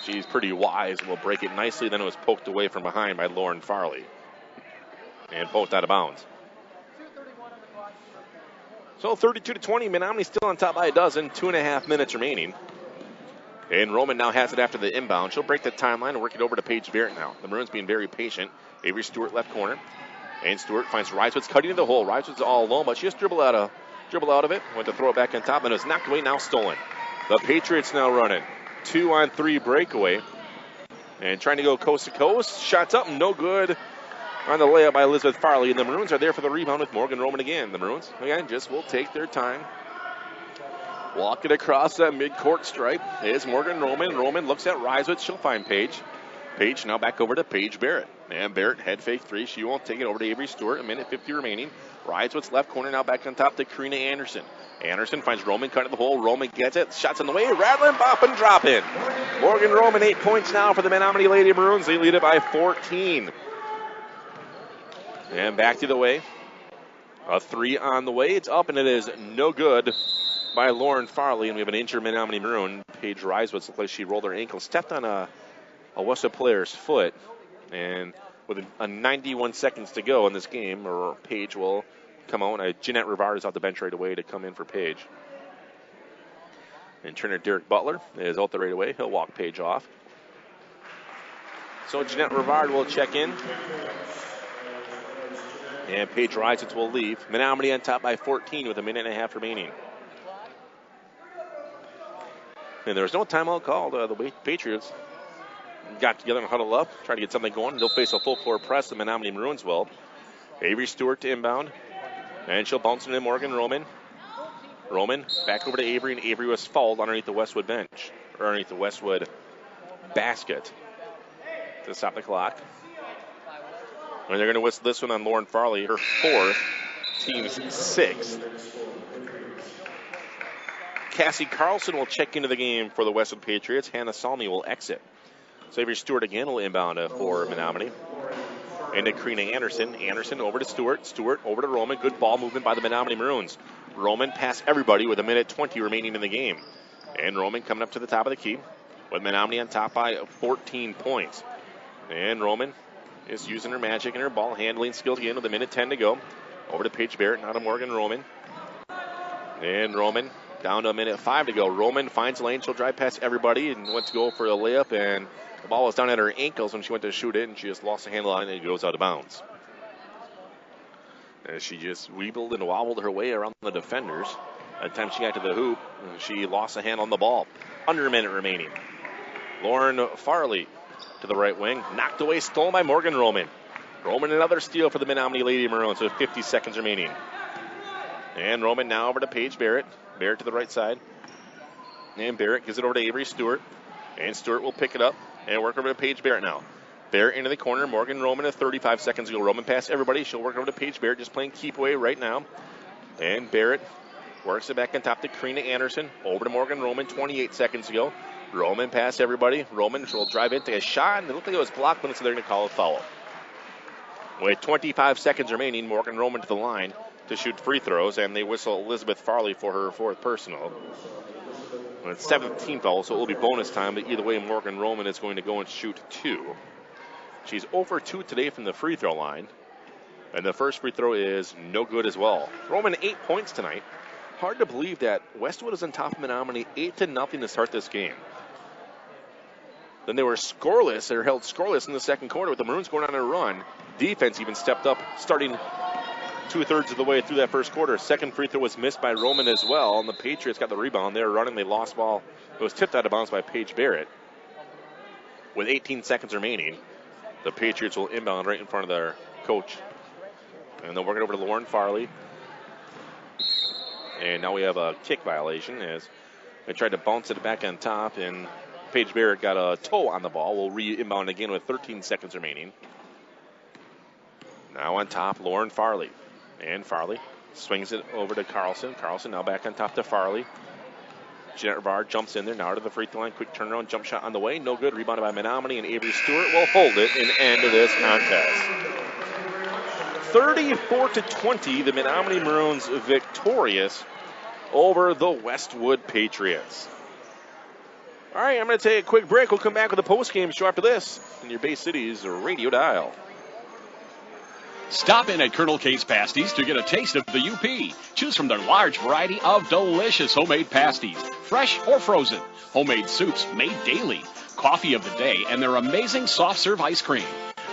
she's pretty wise. Will break it nicely. Then it was poked away from behind by Lauren Farley. And poked out of bounds. So 32-20. Menominee still on top by a dozen. 2.5 minutes remaining. And Roman now has it after the inbound. She'll break the timeline and work it over to Paige Barrett now. The Maroons being very patient. Avery Stewart left corner. And Stewart finds Reiswitz cutting into the hole. Reiswitz all alone, but she just dribbled out of it. Went to throw it back on top, and it was knocked away, now stolen. The Patriots now running. 2-on-3 breakaway. And trying to go coast to coast. Shots up, no good. On the layup by Elizabeth Farley. And the Maroons are there for the rebound with Morgan Roman again. The Maroons, again, just will take their time. Walk it across that midcourt stripe is Morgan Roman. Roman looks at Reiswitz. She'll find Paige. Paige now back over to Paige Barrett. And Barrett head fake 3. She won't take it over to Avery Stewart. 1:50 remaining. Reiswitz left corner now back on top to Karina Anderson. Anderson finds Roman cutting the hole. Roman gets it. Shots on the way. Rattling, bop, and drop in. Morgan Roman 8 points now for the Menominee Lady Maroons. They lead it by 14. And back to the way. A 3 on the way. It's up and it is no good by Lauren Farley. And we have an injured Menominee Maroon. Paige Reiswitz looks like she rolled her ankle. Stepped on a Westwood player's foot. And with a 91 seconds to go in this game, or Paige will come out. Jeanette Rivard is off the bench right away to come in for Paige. And trainer Derek Butler is out there right away. He'll walk Paige off. So Jeanette Rivard will check in. And Paige Reiswitz will leave. Menominee on top by 14 with 1.5 minutes remaining. And there's no timeout called. The Patriots got together and huddled up, tried to get something going. They'll face a full floor press. The Menominee Maroons will. Avery Stewart to inbound. And she'll bounce it in Morgan Roman. Roman back over to Avery, and Avery was fouled underneath the Westwood bench, or underneath the Westwood basket to stop the clock. And they're going to whistle this one on Lauren Farley, her 4th, team's 6th. Cassie Carlson will check into the game for the Westwood Patriots. Hannah Salmi will exit. So Avery Stewart again will inbound for Menominee. And to Karina Anderson. Anderson over to Stewart. Stewart over to Roman. Good ball movement by the Menominee Maroons. Roman past everybody with 1:20 remaining in the game. And Roman coming up to the top of the key with Menominee on top by 14 points. And Roman is using her magic and her ball handling skills again with 1:10 to go. Over to Paige Barrett, now to Morgan Roman. And Roman down to 1:05 to go. Roman finds lane. She'll drive past everybody and went to go for a layup, and the ball was down at her ankles when she went to shoot it, and she just lost the handle on it, and it goes out of bounds. As she just weebled and wobbled her way around the defenders. By the time she got to the hoop, she lost the handle on the ball. Under a minute remaining. Lauren Farley to the right wing. Knocked away, stolen by Morgan Roman. Roman another steal for the Menominee Lady Maroons with 50 seconds remaining. And Roman now over to Paige Barrett. Barrett to the right side. And Barrett gives it over to Avery Stewart. And Stewart will pick it up and work over to Paige Barrett now. Barrett into the corner. Morgan Roman at 35 seconds ago. Roman past everybody. She'll work over to Paige Barrett, just playing keep away right now. And Barrett works it back on top to Karina Anderson. Over to Morgan Roman 28 seconds ago. Roman past everybody. Roman will drive in, take a shot, and it looked like it was blocked, so they're going to call a foul. With 25 seconds remaining, Morgan Roman to the line to shoot free throws, and they whistle Elizabeth Farley for her fourth personal. And it's 17th foul, so it will be bonus time, but either way, Morgan Roman is going to go and shoot 2. She's 0 for 2 today from the free throw line, and the first free throw is no good as well. Roman 8 points tonight. Hard to believe that Westwood is on top of Menominee 8-0 to start this game. Then they were scoreless, or held scoreless in the second quarter with the Maroons going on a run. Defense even stepped up, starting 2/3 of the way through that first quarter. Second free throw was missed by Roman as well, and the Patriots got the rebound. They were running, they lost ball. It was tipped out of bounds by Paige Barrett. With 18 seconds remaining, the Patriots will inbound right in front of their coach. And they'll work it over to Lauren Farley. And now we have a kick violation as they tried to bounce it back on top, and Paige Barrett got a toe on the ball. We'll re-inbound again with 13 seconds remaining. Now on top, Lauren Farley. And Farley swings it over to Carlson. Carlson now back on top to Farley. Jeanette Rivard jumps in there, now to the free throw line. Quick turnaround, jump shot on the way. No good. Rebounded by Menominee, and Avery Stewart will hold it and end this contest. 34-20, the Menominee Maroons victorious over the Westwood Patriots. All right, I'm going to take a quick break. We'll come back with a post-game show after this in your Bay Cities radio dial. Stop in at Colonel K's Pasties to get a taste of the UP. Choose from their large variety of delicious homemade pasties, fresh or frozen. Homemade soups made daily, coffee of the day, and their amazing soft serve ice cream.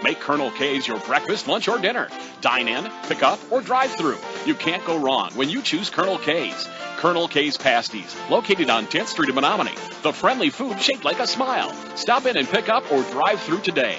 Make Colonel K's your breakfast, lunch, or dinner. Dine in, pick up, or drive through. You can't go wrong when you choose Colonel K's. Colonel K's Pasties, located on 10th Street in Menominee. The friendly food shaped like a smile. Stop in and pick up or drive through today.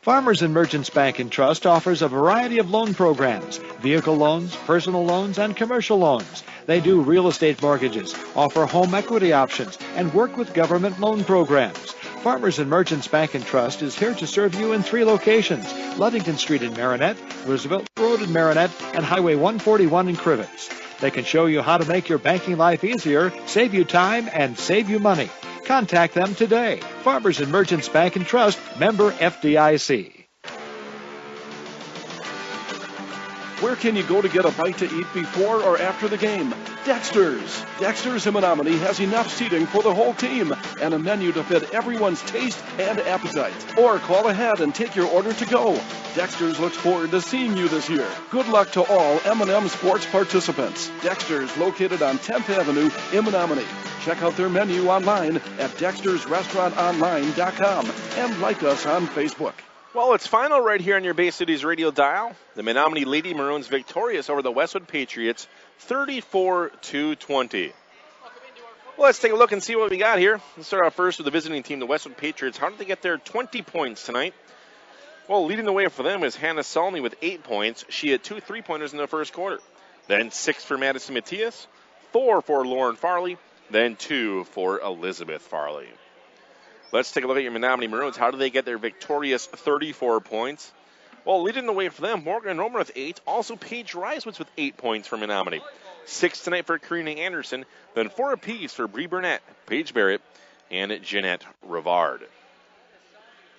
Farmers and Merchants Bank and Trust offers a variety of loan programs, vehicle loans, personal loans, and commercial loans. They do real estate mortgages, offer home equity options, and work with government loan programs. Farmers and Merchants Bank and Trust is here to serve you in 3 locations: Ludington Street in Marinette, Roosevelt Road in Marinette, and Highway 141 in Crivets. They can show you how to make your banking life easier, save you time, and save you money. Contact them today. Farmers and Merchants Bank and Trust, member FDIC. Where can you go to get a bite to eat before or after the game? Dexter's. Dexter's in Menominee has enough seating for the whole team and a menu to fit everyone's taste and appetite. Or call ahead and take your order to go. Dexter's looks forward to seeing you this year. Good luck to all M&M Sports participants. Dexter's, located on 10th Avenue in Menominee. Check out their menu online at dextersrestaurantonline.com and like us on Facebook. Well, it's final right here on your Bay Cities radio dial. The Menominee Lady Maroons victorious over the Westwood Patriots, 34-20. Well, let's take a look and see what we got here. Let's start off first with the visiting team, the Westwood Patriots. How did they get their 20 points tonight? Well, leading the way for them is Hannah Salney with 8 points. She had 2 3-pointers in the first quarter. Then 6 for Madison Matias, 4 for Lauren Farley, then 2 for Elizabeth Farley. Let's take a look at your Menominee Maroons. How do they get their victorious 34 points? Well, leading the way for them, Morgan Roman with 8. Also, Paige Reiswitz with 8 points for Menominee. 6 tonight for Karina Anderson. Then 4 apiece for Bree Burnett, Paige Barrett, and Jeanette Rivard.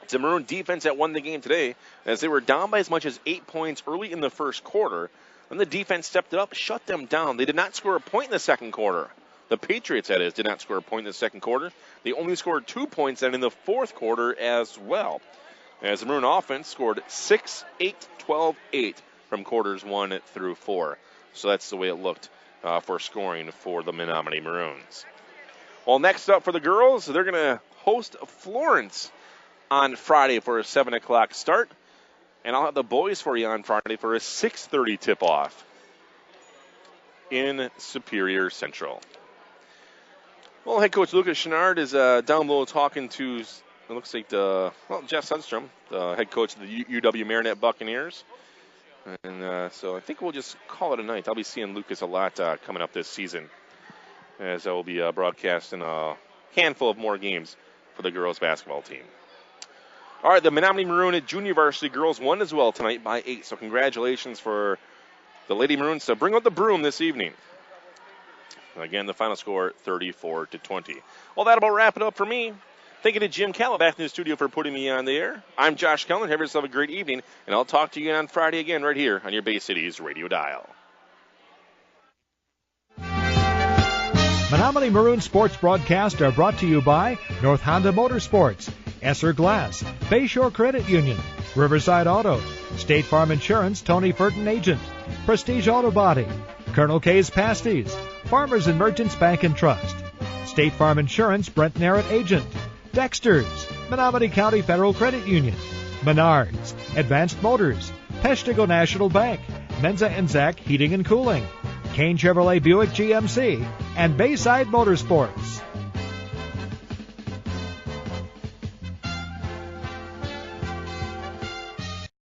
It's a Maroon defense that won the game today, as they were down by as much as 8 points early in the first quarter. Then the defense stepped it up, shut them down. They did not score a point in the second quarter. The Patriots, that is, did not score a point in the second quarter. They only scored 2 points then in the fourth quarter as well. As the Maroon offense scored 6, 8, 12, 8 from quarters 1 through 4. So that's the way it looked for scoring for the Menominee Maroons. Well, next up for the girls, they're going to host Florence on Friday for a 7 o'clock start. And I'll have the boys for you on Friday for a 6:30 tip-off in Superior Central. Well, head coach Lucas Chenard is down below talking to, it looks like, Jeff Sundstrom, the head coach of the UW Marinette Buccaneers. And so I think we'll just call it a night. I'll be seeing Lucas a lot coming up this season, as I will be broadcasting a handful of more games for the girls basketball team. All right, the Menominee Maroon Junior Varsity girls won as well tonight by 8. So congratulations for the Lady Maroons to bring out the broom this evening. Again, the final score 34-20. Well, that'll about wrap it up for me. Thank you to Jim Calla back in the studio for putting me on the air. I'm Josh Kellner. Have yourself a great evening, and I'll talk to you on Friday again right here on your Bay Cities radio dial. Menominee Maroon sports broadcasts are brought to you by North Honda Motorsports, Esser Glass, Bayshore Credit Union, Riverside Auto, State Farm Insurance, Tony Furton Agent, Prestige Auto Body, Colonel K's Pasties, Farmers and Merchants Bank and Trust, State Farm Insurance, Brent Narrett Agent, Dexter's, Menominee County Federal Credit Union, Menards, Advanced Motors, Peshtigo National Bank, Menza and Zach Heating and Cooling, Kane Chevrolet Buick GMC, and Bayside Motorsports.